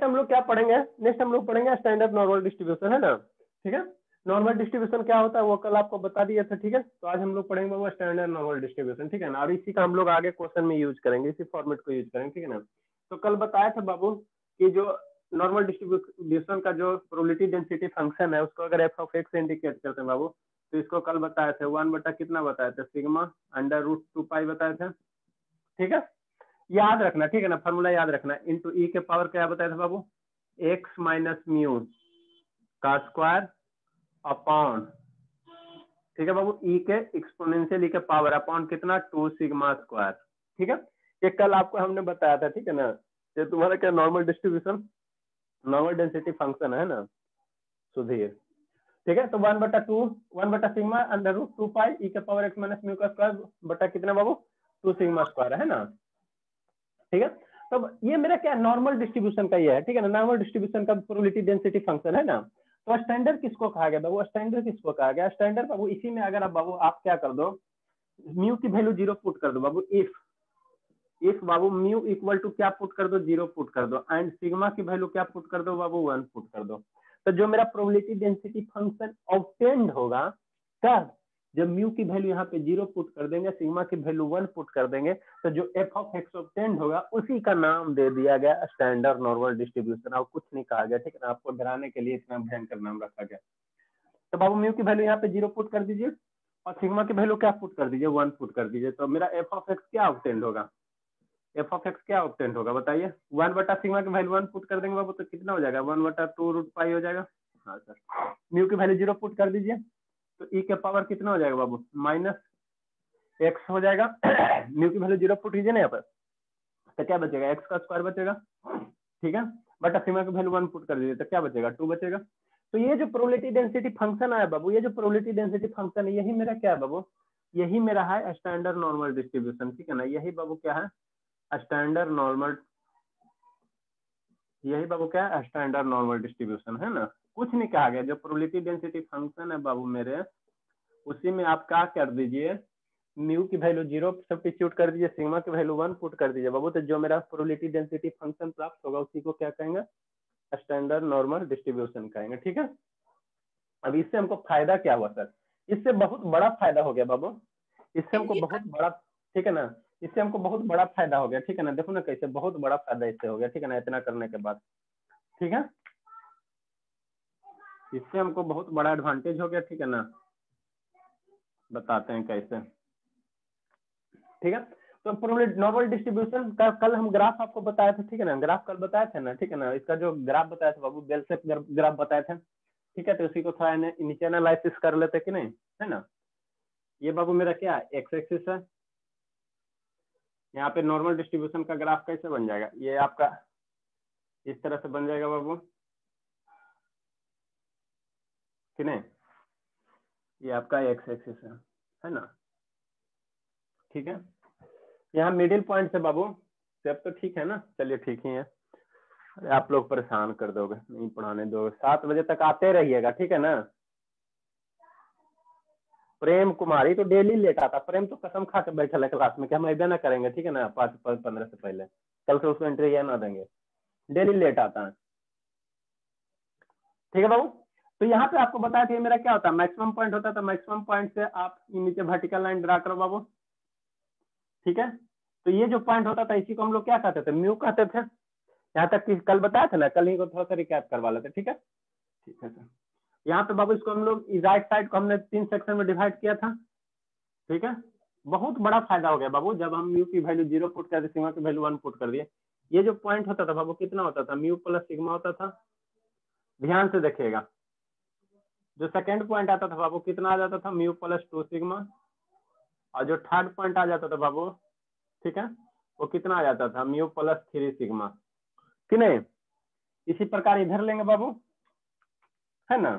Next हम लोग क्या पढ़ेंगे, नेक्स्ट हम लोग पढ़ेंगे स्टैंडर्ड नॉर्मल डिस्ट्रीब्यूशन, है ना, ठीक है। नॉर्मल डिस्ट्रीब्यूशन क्या होता है वो कल आपको बता दिया था, ठीक है। तो आज हम लोग पढ़ेंगे वो स्टैंडर्ड नॉर्मल डिस्ट्रीब्यूशन, ठीक है ना, और इसी का हम लोग आगे क्वेश्चन में यूज करेंगे, इसी फॉर्मेट को यूज करेंगे, ठीक है ना। तो कल बताया था बाबू कि जो नॉर्मल डिस्ट्रीब्यूशन का जो प्रोबेबिलिटी डेंसिटी फंक्शन है उसको अगर एफ ऑफ एक्स इंडिकेट करते हैं बाबू, तो इसको कल बताए थे 1 बटा कितना बताए थे, सिग्मा अंडर रूट 2 पाई बताए थे, ठीक है। याद रखना, ठीक है ना, फॉर्मूला याद रखना, इंटू ई के पावर क्या बताया था बाबू, एक्स माइनस म्यू का स्क्वायर अपॉन, ठीक है बाबू, ई के एक्सपोनेंशियल ई के पावर अपॉन कितना 2 सिग्मा स्क्वायर, ठीक है। ये कल आपको हमने बताया था, ठीक है ना। ये तुम्हारा क्या normal distribution normal density function है ना सुधीर, ठीक है। तो 1 बटा सिग्मा अंडर रूट 2 पाई ई के पावर एक्स माइनस म्यू का स्क्वायर बटा कितना बाबू 2 सिग्मा स्क्वायर, है ना, ठीक है। तो ये मेरा क्या नॉर्मल डिस्ट्रीब्यूशन का ये है, ठीक है ना, नॉर्मल डिस्ट्रीब्यूशन का प्रोबेबिलिटी डेंसिटी फंक्शन है ना। तो स्टैंडर्ड किसको कहा गया बाबू, स्टैंडर्ड किसको कहा गया, स्टैंडर्ड बाबू इसी में अगर आप बाबू आप क्या कर दो, म्यू की वैल्यू 0 पुट कर दो बाबू, इफ बाबू म्यू इक्वल टू क्या पुट कर दो 0 पुट कर दो, एंड सिग्मा की वैल्यू क्या पुट कर दो बाबू 1 पुट कर दो। तो जो मेरा प्रोबेबिलिटी डेंसिटी फंक्शन ऑब्टेन्ड होगा कब, जब म्यू की वैल्यू यहाँ पे 0 पुट कर देंगे, सिग्मा की वैल्यू 1 पुट कर देंगे, तो जो एफ ऑफ एक्स ऑब्टेन्ड होगा उसी का नाम दे दिया गया स्टैंडर्ड नॉर्मल डिस्ट्रीब्यूशन, और कुछ नहीं कहा गया, ठीक है ना, आपको डराने के लिए इतना भयंकर नाम रखा गया। तो बाबू म्यू की वैल्यू यहाँ पे 0 पुट कर दीजिए और सिग्मा की वैल्यू क्या पुट कर दीजिए 1 पुट कर दीजिए, तो मेरा एफ ऑफ एक्स क्या ऑब्टेन्ड होगा, एफ ऑफ एक्स क्या ऑब्टेन्ड होगा बताइए, 1 बटा सिग्मा की वैल्यू 1 पुट कर देंगे बाबू, तो कितना हो जाएगा 1 बटा 2 रूट पाई हो जाएगा, हाँ सर। म्यू की वैल्यू 0 पुट कर दीजिए, तो ई के पावर कितना हो जाएगा बाबू माइनस एक्स हो जाएगा। म्यू की वैल्यू 0 पुट कीजिए ना यहाँ पर, तो क्या बचेगा एक्स का स्क्वायर बचेगा, ठीक है, बटा सिग्मा की वैल्यू 1 पुट कर दीजिए, तो क्या बचेगा 2 बचेगा। तो ये जो प्रोबेबिलिटी डेंसिटी फंक्शन है बाबू, ये जो प्रोबेबिलिटी डेंसिटी फंक्शन है, यही मेरा क्या है बाबू, यही मेरा है स्टैंडर्ड नॉर्मल डिस्ट्रीब्यूशन, ठीक है ना, यही बाबू क्या है स्टैंडर्ड नॉर्मल, यही बाबू क्या है स्टैंडर्ड नॉर्मल डिस्ट्रीब्यूशन, है ना, कुछ नहीं कहा गया। जो प्रोबेबिलिटी डेंसिटी फंक्शन है बाबू मेरे, उसी में आप क्या कर दीजिए, म्यू की वैल्यू 0 सब्स्टिट्यूट कर दीजिए, सिग्मा की वैल्यू 1 पुट कर दीजिए बाबू, तो जो मेरा प्रोबेबिलिटी डेंसिटी फंक्शन प्राप्त होगा उसी को क्या कहेंगे स्टैंडर्ड नॉर्मल डिस्ट्रीब्यूशन कहेंगे, ठीक है। अब इससे हमको फायदा क्या हुआ सर, इससे बहुत बड़ा फायदा हो गया बाबू, इससे हमको बहुत बड़ा, ठीक है ना, इससे हमको बहुत बड़ा फायदा हो गया, ठीक है ना, देखो ना कैसे बहुत बड़ा फायदा इससे हो गया, ठीक है ना, इतना करने के बाद, ठीक है, इससे हमको बहुत बड़ा एडवांटेज हो गया, ठीक है ना, बताते हैं कैसे, ठीक है। तो प्रोबेबिलिटी नॉर्मल डिस्ट्रीब्यूशन का कल हम ग्राफ आपको बताए थे, ठीक है ना, ग्राफ कल बताए थे ना, ठीक है ना, इसका जो ग्राफ बताया था बाबू बेल शेप ग्राफ बताए थे, ठीक है। तो उसी को थोड़ा नीचे एनालिसिस कर लेते कि नहीं, है ना। ये बाबू मेरा क्या है एक्स एक्सिस है, यहाँ पे नॉर्मल डिस्ट्रीब्यूशन का ग्राफ कैसे बन जाएगा, ये आपका इस तरह से बन जाएगा बाबू कि नहीं, ये आपका एक्स एक्सिस है ना, ठीक है। यहाँ मिडिल पॉइंट से बाबू सब तो ठीक है ना, चलिए ठीक ही है, अरे आप लोग परेशान कर दोगे, नहीं पढ़ाने दोगे, 7 बजे तक आते रहिएगा, ठीक है ना। प्रेम कुमारी तो डेली लेट आता, प्रेम तो कसम खा के बैठा है क्लास में कि हम ऐसा ना करेंगे, ठीक है ना, 5-15 से पहले, कल से उसको एंट्री ना देंगे, डेली लेट आता है, ठीक है बाबू। तो यहाँ पे आपको बताया कि मेरा क्या होता है मैक्सिमम पॉइंट होता है, तो मैक्सिमम पॉइंट से आप नीचे वर्टिकल लाइन ड्रा करो बाबू, ठीक है। तो ये जो पॉइंट होता था इसी को हम लोग क्या कहते थे म्यू कहते थे, यहाँ तक कि कल बताया था ना, कल ही को थोड़ा सा रिकैप करवा लेते, ठीक है, ठीक है सर। यहाँ पे बाबू इसको हम लोग राइट साइड को हमने 3 सेक्शन में डिवाइड किया था, ठीक है। बहुत बड़ा फायदा हो गया बाबू जब हम म्यू की वैल्यू 0 पुट कर दिए, सिग्मा की वैल्यू 1 पुट कर दिए, ये जो पॉइंट होता था बाबू कितना होता था म्यू प्लस सिग्मा होता था, ध्यान से देखिएगा, जो सेकंड पॉइंट आता था बाबू कितना आ जाता था म्यू प्लस 2 सिग्मा, और जो थर्ड पॉइंट आ जाता था बाबू, ठीक है, वो कितना आ जाता था म्यू प्लस 3 सिग्मा, कि नहीं। इसी प्रकार इधर लेंगे बाबू, है ना,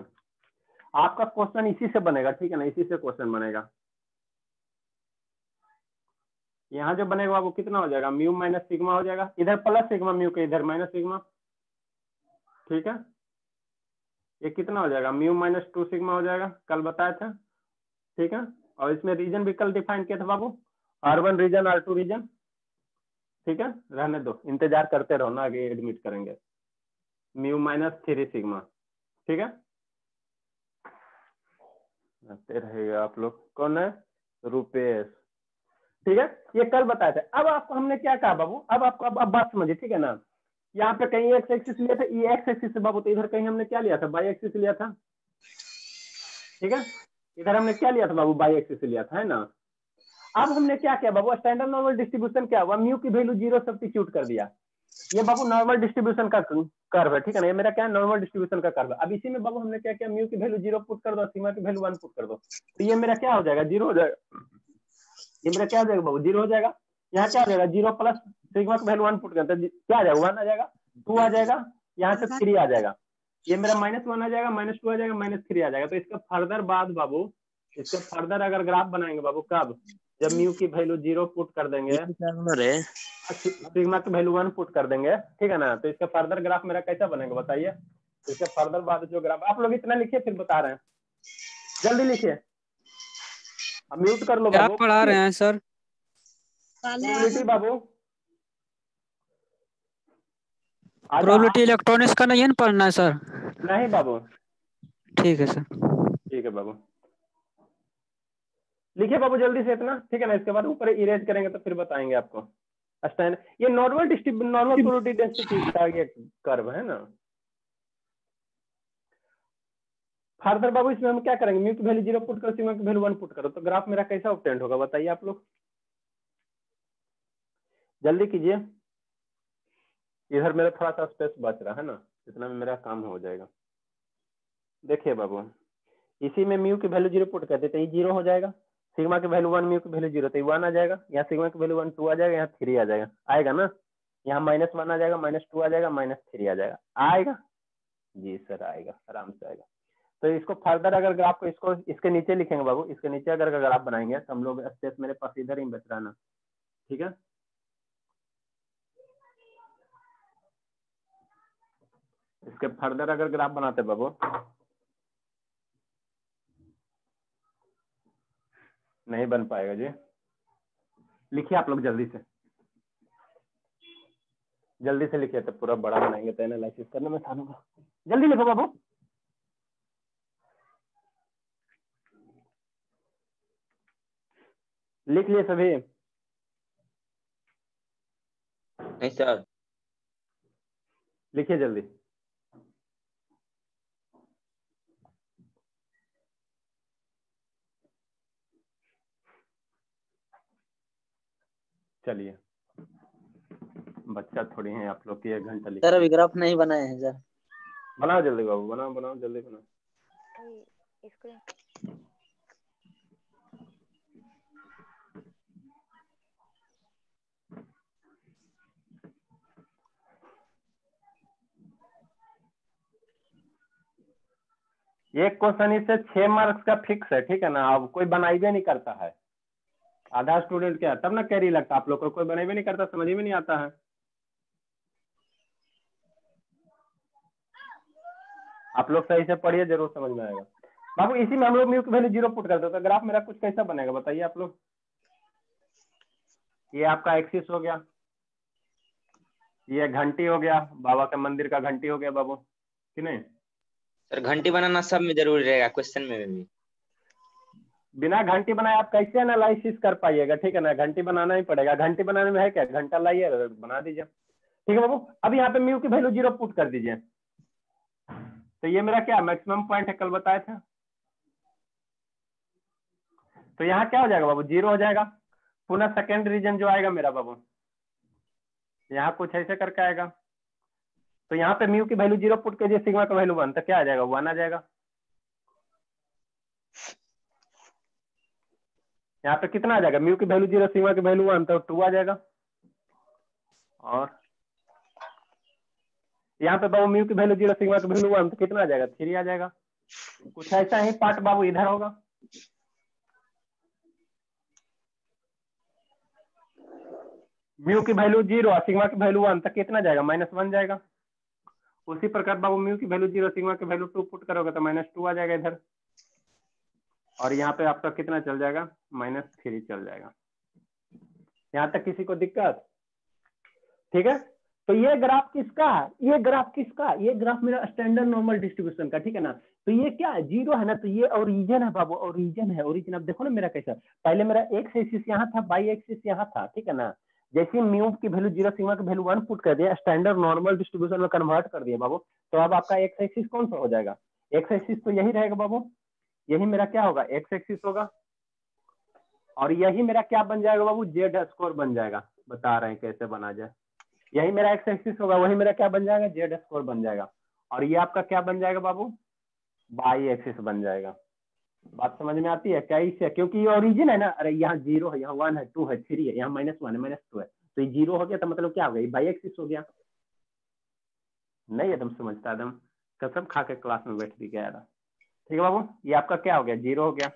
आपका क्वेश्चन इसी से बनेगा, ठीक है ना, इसी से क्वेश्चन बनेगा। यहाँ जो बनेगा बाबू कितना हो जाएगा म्यू माइनस सिग्मा हो जाएगा, इधर प्लस सिग्मा म्यू के इधर माइनस सिग्मा, ठीक है। ये कितना हो जाएगा म्यू माइनस 2 सिग्मा हो जाएगा, कल बताया था, ठीक है। और इसमें रीजन भी कल डिफाइन किया था बाबू, R1 रीजन R2 रीजन, ठीक है, रहने दो, इंतजार करते रहो ना, आगे एडमिट करेंगे, म्यू माइनस 3 सिग्मा, ठीक है। रहेगा आप लोग, कौन है, रुपेश, ठीक है। ये कल बताए थे। अब आपको हमने क्या कहा बाबू, अब आपको अब बात समझिए, ठीक है ना। यहाँ पे कहीं एक्स एक्सिस लिया था, ये एक्स एक्सिस से बाबू, तो इधर कहीं हमने क्या लिया था, बाई एक्सिस लिया था, ठीक है। इधर हमने क्या लिया था बाबू, बाई एक्सिस लिया था, है ना। अब हमने क्या किया बाबू, स्टैंडर्ड नॉर्मल डिस्ट्रीब्यूशन क्या हुआ, म्यू की वैल्यू 0 सब्स्टिट्यूट कर दिया। ये बाबू नॉर्मल डिस्ट्रीब्यूशन का कर्व है, ठीक है ना। ये मेरा क्या है, नॉर्मल डिस्ट्रीब्यूशन का कर्व है। अब इसी में बाबू हमने क्या किया, म्यू की वैल्यू 0 पुट कर दो, सिग्मा की वैल्यू 1 पुट कर दो, तो ये मेरा क्या हो जाएगा, 0 हो जाएगा। ये मेरा क्या हो जाएगा बाबू, 0 हो जाएगा। यहाँ क्या हो जाएगा, 0 प्लस सिग्मा की वैल्यू 1 पुट करते हैं, क्या आ जाएगा, 1 आ जाएगा, 2 आ जाएगा, यहाँ से 3 आ जाएगा। ये मेरा -1 आ जाएगा, -2 आ जाएगा, -3 आ जाएगा। तो इसका फर्दर बाद बाबू, इसका फर्दर अगर ग्राफ बनाएंगे बाबू, कब, जब म्यू की वैल्यू 0 पुट कर देंगे, सिग्मा की वैल्यू 1 पुट कर देंगे, ठीक है ना। तो इसका फर्दर ग्राफ मेरा कैसा बनेगा बताइए। इसका फर्दर बाद जो ग्राफ, आप लोग इतना लिखिए फिर बता रहे हैं, जल्दी लिखिए। अब म्यूट कर लो क्या बाबू। पढ़ा रहे हैं सर? प्रोबेबिलिटी बाबू, प्रोबेबिलिटी इलेक्ट्रॉनिक्स का नहीं है ना पढ़ना है सर? नहीं बाबू, ठीक है सर। ठीक है बाबू, लिखिए बाबू जल्दी से इतना, ठीक है ना। इसके बाद ऊपर इरेज करेंगे तो फिर बताएंगे आपको। स्टैंड, ये नॉर्मल प्रोबेबिलिटी डेंसिटी का ये कर्व है ना। फर्दर बाबू इसमें हम क्या करेंगे, म्यू की वैल्यू 0 पुट करो, सिग्मा की वैल्यू 1 पुट करो, तो ग्राफ मेरा कैसा ऑब्टेंड होगा बताइए आप लोग, जल्दी कीजिए। इधर मेरा थोड़ा सा स्पेस बच रहा है ना, इतना में मेरा काम हो जाएगा। देखिए बाबू, इसी में म्यू की वैल्यू 0 पुट करते तो ये 0 हो जाएगा, सिग्मा की वैल्यू 1, म्यू की वैल्यू 0 तो 1 आ जाएगा, यहाँ सिग्मा की वैल्यू 1 2 आ जाएगा, यहाँ 3 आ जाएगा, आएगा ना। यहाँ -1 आ जाएगा, -2 आ जाएगा, -3 आ जाएगा, आएगा जी सर, आएगा, आराम से आएगा। तो इसको फर्दर अगर ग्राफ को इसको इसके नीचे लिखेंगे बाबू, इसके नीचे अगर ग्राफ बनाएंगे तो हम लोग, स्पेस मेरे पास इधर ही बच रहा ना, ठीक है। इसके फर्दर अगर ग्राफ बनाते बाबू, नहीं बन पाएगा जी। लिखिए आप लोग जल्दी से लिखिए, तो पूरा बड़ा बनाएंगे तो एनालिसिस करने में आसान होगा। जल्दी लिखो बाबू। लिख लिए सभी? नहीं सर। लिखिए जल्दी। चलिए, बच्चा थोड़ी है आप लोग की, 1 घंटा लिखिए। सर अभी ग्राफ नहीं बनाए हैं सर। बनाओ जल्दी बाबू, बनाओ बनाओ जल्दी बनाओ। एक क्वेश्चन इससे 6 मार्क्स का फिक्स है, ठीक है ना। अब कोई बनाइबे नहीं करता है, आधा स्टूडेंट क्या, तब ना कैरी लगता आप लोग को, कोई बनाइबे नहीं करता, समझ में नहीं आता है। आप लोग सही से पढ़िए, जरूर समझ में आएगा बाबू। इसी में हम लोग म्यू की वैल्यू 0 पुट करते हैं, तो ग्राफ मेरा कुछ कैसा बनेगा बताइए आप लोग। ये आपका एक्सिस हो गया, ये घंटी हो गया, बाबा के मंदिर का घंटी हो गया बाबू, कि नहीं। सर घंटी बनाना सब में जरूरी रहेगा, क्वेश्चन में भी। बिना घंटी बनाए आप कैसे एनालिसिस कर पाइएगा, ठीक है ना। घंटी बनाना ही पड़ेगा, घंटी बनाने में है क्या, घंटा लाइए बना दीजिए, ठीक है बाबू। अब यहाँ पे म्यू की वैल्यू 0 पुट कर दीजिए, तो ये मेरा क्या मैक्सिमम पॉइंट है, कल बताया था। तो यहाँ क्या हो जाएगा बाबू, 0 हो जाएगा। पुनः सेकेंड रीजन जो आएगा मेरा बाबू, यहाँ कुछ ऐसे करके आएगा। तो यहाँ पे म्यू की वैल्यू 0 पुट कीजिए, सिग्मा का वैल्यू 1, तो क्या आ जाएगा, 1 आ जाएगा। यहाँ पे कितना आ जाएगा, म्यू की वैल्यू 0, सिग्मा की वैल्यू 1, तो 2 आ जाएगा। और यहाँ पे बाबू म्यू की वैल्यू 0, सिग्मा की वैल्यू 1, तो कितना आ जाएगा, 3 आ जाएगा। कुछ ऐसा ही पार्ट बाबू इधर होगा। म्यू की वैल्यू 0 और सिग्मा की वैल्यू 1, तक कितना जाएगा, -1 जाएगा। उसी प्रकार बाबू म्यू की वैल्यू 0, सिग्मा की वैल्यू 2 पुट करोगे तो -2 आ जाएगा इधर, और यहाँ पे आपका कितना चल जाएगा, -3 चल जाएगा। यहाँ तक किसी को दिक्कत, ठीक है। तो ये ग्राफ किसका, ये ग्राफ किसका, ये ग्राफ मेरा स्टैंडर्ड नॉर्मल डिस्ट्रीब्यूशन का, ठीक है ना। तो ये क्या है, जीरो है ना, तो ये ओरिजिन है बाबू, ओरिजिन है, ओरिजिन। अब देखो ना मेरा कैसा, पहले मेरा एक्स एक्सिस यहाँ था, वाई एक्सिस यहाँ था, ठीक है ना। जैसे म्यू की वैल्यू 0, सिग्मा की वैल्यू 1 पुट कर दिया, स्टैंडर्ड नॉर्मल डिस्ट्रीब्यूशन में कन्वर्ट कर दिया बाबू, तो अब आपका एक्स एक्सिस कौन सा हो जाएगा, एक्स एक्सिस तो यही रहेगा बाबू, यही मेरा क्या होगा, एक्स एक्सिस होगा, और यही मेरा क्या बन जाएगा बाबू, जेड स्कोर बन जाएगा। बता रहे हैं कैसे बना जाए, यही मेरा एक्स एक्सिस होगा, वही मेरा क्या बन जाएगा, जेड स्कोर बन जाएगा, और ये आपका क्या बन जाएगा बाबू, वाई एक्सिस बन जाएगा। बात समझ में आती है क्या इससे, क्योंकि ये ओरिजिन है ना, अरे यहाँ 0 है, यहाँ 1 है, 2 है, 3 है, यहाँ -1 है, -2 है, तो ये 0 हो गया, तो मतलब क्या हो गया, वाई एक्सिस हो गया। नहीं एकदम समझता, एकदम कसम खा के क्लास में बैठ भी गया था। ठीक है बाबू, ये आपका क्या हो गया, 0 हो गया,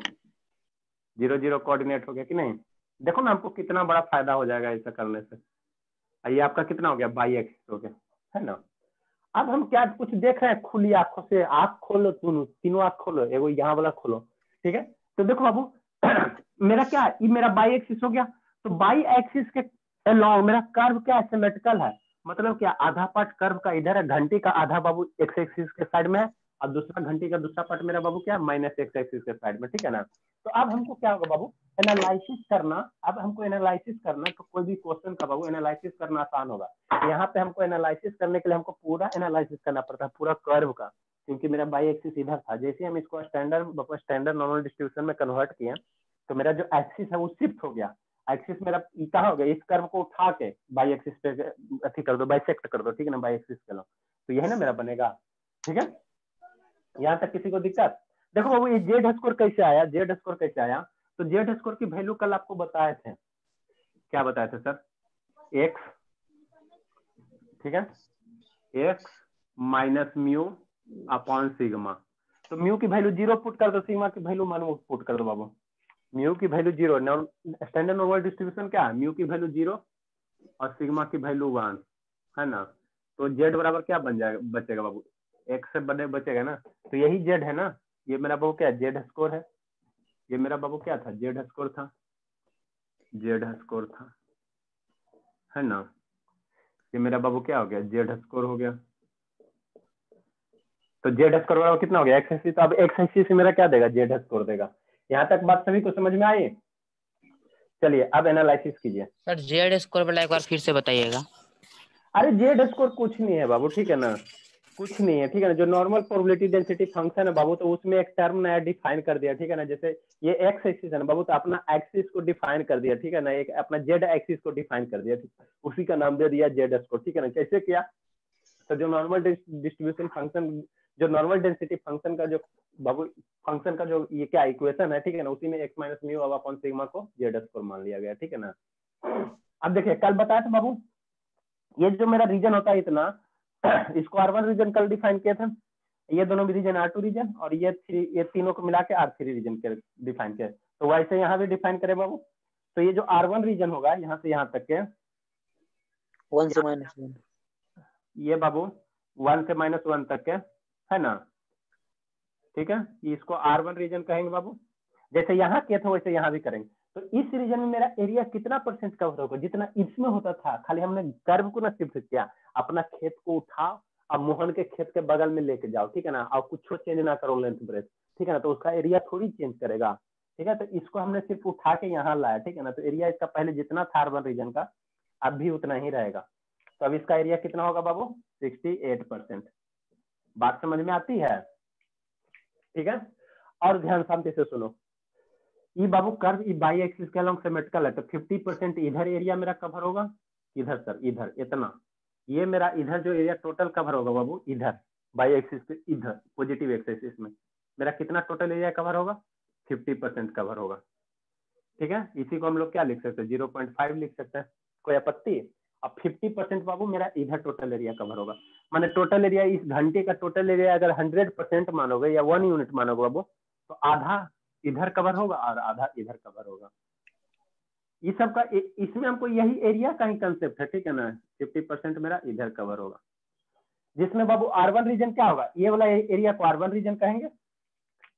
0 0 कोऑर्डिनेट हो गया कि नहीं। देखो ना हमको कितना बड़ा फायदा हो जाएगा ऐसा करने से। ये आपका कितना हो गया, वाई एक्सिस हो गया, है ना। अब हम क्या कुछ देख रहे हैं, खुली आंखों से, आंख खोलो, तीनों आंख खोलो, एगो यहाँ वाला खोलो, ठीक है। तो देखो बाबू मेरा क्या है, ये मेरा बाई एक्सिस हो गया, तो बाई एक्सिस के अलोंग मेरा कर्व क्या है, सिमेट्रिकल है, मतलब क्या, आधा पार्ट कर्व का इधर है, घंटी का आधा बाबू एक्स एक्सिस के साइड में है, और दूसरा घंटी का दूसरा पार्ट मेरा बाबू क्या, माइनस एक्स एक्सिस के साइड में, ठीक है ना। तो अब हमको क्या होगा बाबू, एनालिसिस करना, अब हमको एनालिसिस करना, तो कोई भी क्वेश्चन का बाबू एनालिसिस करना आसान होगा। यहाँ पे हमको एनालिसिस करने के लिए हमको पूरा एनालिसिस करना पड़ता है, पूरा कर्व का, क्योंकि मेरा बाई एक्सिस इधर था। जैसे हम इसको स्टैंडर्ड नॉर्मल डिस्ट्रीब्यूशन में कन्वर्ट किए, तो मेरा जो एक्सिस है वो शिफ्ट हो गया, एक्सिस मेरा कहाँ हो गया, इस कर्व को उठा के बाई एक्सिस पे अथी कर दो, बाइसेक्ट कर दो, ठीक है ना, बाई एक्सिस के लो, तो यही ना मेरा बनेगा, ठीक है। यहाँ तक किसी को दिक्कत। देखो बाबू ये जेड स्कोर कैसे आया, जेड स्कोर कैसे आया, तो जेड स्कोर की वैल्यू कल आपको बताए थे, क्या बताए थे सर, एक्स, ठीक है, x minus mu upon sigma. तो म्यू की वैल्यू 0 पुट कर दो, सिग्मा की वैल्यू 1 पुट कर दो बाबू। म्यू की वैल्यू 0, स्टैंडर्ड नॉर्मल डिस्ट्रीब्यूशन क्या है, म्यू की वैल्यू 0 और सिग्मा की वैल्यू 1, है ना। तो जेड बराबर क्या बन जाएगा, बचेगा बाबू, एक्स से बने बचेगा ना, तो यही जेड है ना, ये मेरा बाबू क्या जेड स्कोर है, ये मेरा बाबू क्या था, जेड स्कोर था, जेड स्कोर था, है ना। ये मेरा बाबू क्या हो गया, जेड स्कोर हो गया। तो जेड स्कोर बराबर कितना हो गया, एक्स एक्सिस, तो अब एक्स एक्सिस मेरा क्या देगा, जेड स्कोर देगा। यहाँ तक बात सभी को समझ में आई। चलिए अब एनालिसिस कीजिए। सर जेड स्कोर वाला एक बार फिर से बताइएगा। अरे जेड स्कोर कुछ नहीं है बाबू, ठीक है ना, कुछ नहीं है, ठीक है ना। जो नॉर्मल प्रोबेबिलिटी डेंसिटी फंक्शन है बाबू, तो उसमें एक टर्म नया डिफाइन कर दिया, ठीक है ना। जैसे ये एक्स एक्सिस है ना बाबू, तो अपना एक्सिस को डिफाइन कर दिया, ठीक है ना, एक अपना जेड एक्सिस को डिफाइन कर दिया, उसी का नाम दे दिया जेड स्कोर, ठीक है ना। कैसे किया, तो जो नॉर्मल डिस्ट्रीब्यूशन फंक्शन, जो नॉर्मल डेंसिटी फंक्शन का जो बाबू फंक्शन का जो ये क्या इक्वेशन है, ठीक है ना, उसी में x minus mu upon sigma को जेड स्कोर मान लिया गया, ठीक है ना। अब देखिए कल बताया था बाबू, ये जो मेरा रीजन होता है इतना, इसको R1 रीजन कल डिफाइन किया था, ये दोनों भी रीजन R2 रीजन, और ये तीनों को मिला के R3 रीजन के डिफाइन किया। तो वैसे यहाँ भी डिफाइन करें बाबू, तो ये जो R1 रीजन होगा यहाँ से यहाँ तक के 1 से -1, ये बाबू 1 से -1 तक के, है ना, ठीक है। इसको R1 रीजन कहेंगे बाबू, जैसे यहाँ किए थे वैसे यहाँ भी करेंगे। तो इस रीजन में मेरा एरिया कितना % कवर होगा, जितना इसमें होता था, खाली हमने कर्व को ना शिफ्ट किया, अपना खेत को उठाओ अब मोहन के खेत के बगल में लेके जाओ, ठीक है ना, और कुछ चेंज ना करो लेंथ ब्रेथ, ठीक है ना, तो उसका एरिया थोड़ी चेंज करेगा, ठीक है। तो इसको हमने सिर्फ उठा के यहाँ लाया, ठीक है ना। तो एरिया इसका पहले जितना था R1 रीजन का अब भी उतना ही रहेगा। तो अब इसका एरिया कितना होगा बाबू, 68%। बात समझ में आती है, ठीक है। और ध्यान शांति से सुनो, ये बाबू कर्व ये बाई एक्सिस के अलॉन्ग सिमेट्रिकल है, तो 50% इधर एरिया मेरा कवर होगा, इधर सर इधर इतना, ये मेरा इधर जो एरिया टोटल कवर होगा बाबू, इधर बाई एक्सिस के इधर पॉजिटिव एक्सिस में मेरा कितना टोटल एरिया कवर होगा, 50% कवर होगा, ठीक है। इसी को हम लोग क्या लिख सकते हैं, 0.5 लिख सकते हैं, कोई आपत्ति। अब 50% बाबू मेरा इधर टोटल एरिया कवर होगा, माने टोटल एरिया, इस घंटे का टोटल एरिया अगर 100% मानोगे या 1 यूनिट मानोगे बाबू, तो आधा इधर कवर होगा और आधा इधर कवर होगा। ये सब का इसमें हमको यही एरिया का ही कंसेप्ट है, ठीक है ना। 50% मेरा इधर कवर होगा, जिसमें बाबू R1 रीजन क्या होगा, ये वाला एरिया को R1 रीजन कहेंगे।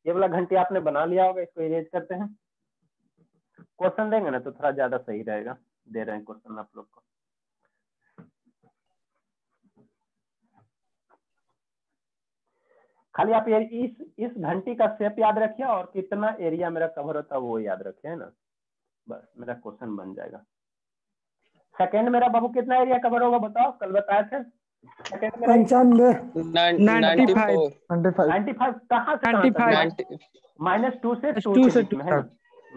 ये वाला घंटे आपने बना लिया होगा, इसको इरेज करते हैं। क्वेश्चन देंगे ना तो थोड़ा ज्यादा सही रहेगा, दे रहे हैं क्वेश्चन आप लोग को। खाली आप ये इस घंटी का शेप याद रखिए और कितना एरिया मेरा कवर होता है वो याद रखिए, है ना, बस मेरा क्वेश्चन बन जाएगा। सेकंड मेरा बाबू कितना एरिया कवर होगा बताओ, कल बताए थे। सेकंड मेरा 95 95 95 कहाँ से कहाँ तक? 95 -2 से 2 2 के से बीच 2 में, है ना,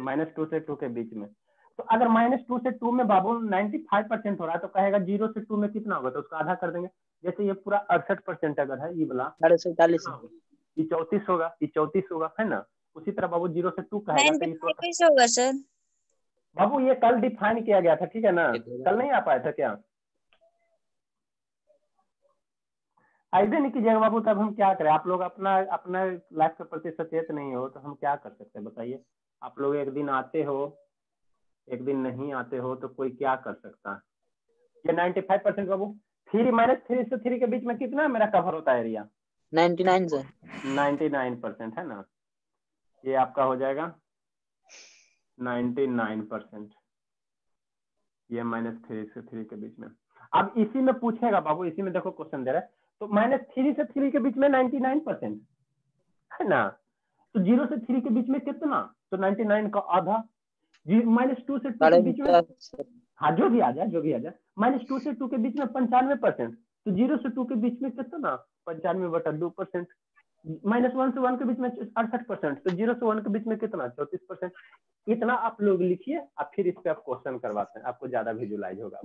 -2 से 2 के बीच में। तो अगर -2 से 2 में बाबू 95% हो रहा है तो कहेगा 0 से 2 में कितना होगा, तो उसका आधा कर देंगे। जैसे ये पूरा 68% अगर है ये वाला 47 ये 34 होगा, ये 34 होगा, है ना। उसी तरह बाबू 0 से 2 कहेगा तो ये 95 कैसे होगा सर? बाबू ये कल डिफाइन किया गया था, ठीक है ना, कल नहीं आ पाया था क्या? ऐसे नहीं कीजिएगा बाबू, तब हम क्या करें, आप लोग अपना अपना लाइफ के प्रति सचेत नहीं हो तो हम क्या कर सकते हैं बताइए। आप लोग एक दिन आते हो एक दिन नहीं आते हो तो कोई क्या कर सकता है। ये 95% बाबू 3 -3 से 3 के बीच में कितना मेरा कवर होता है एरिया? 99 सर। 99% है ना, ये आपका हो जाएगा 99%, ये -3 से 3 के बीच में। अब इसी में पूछेगा बाबू, इसी में देखो क्वेश्चन दे रहा है, तो -3 से 3 के बीच में 99% है ना, तो 0 से 3 के बीच में कितना, तो 99 का आधा। -2 से 2 के बीच में, हाँ जो भी आ जाए -2 से 2 के बीच में 95%, तो 0 से 2 के बीच में कितना, 95/2%। -1 से 1 के बीच में 68%, तो 0 से 1 के बीच में कितना, 34%। इतना आप लोग लिखिए, अब फिर इस पे आप क्वेश्चन करवाते हैं, आपको ज्यादा विजुलाइज होगा।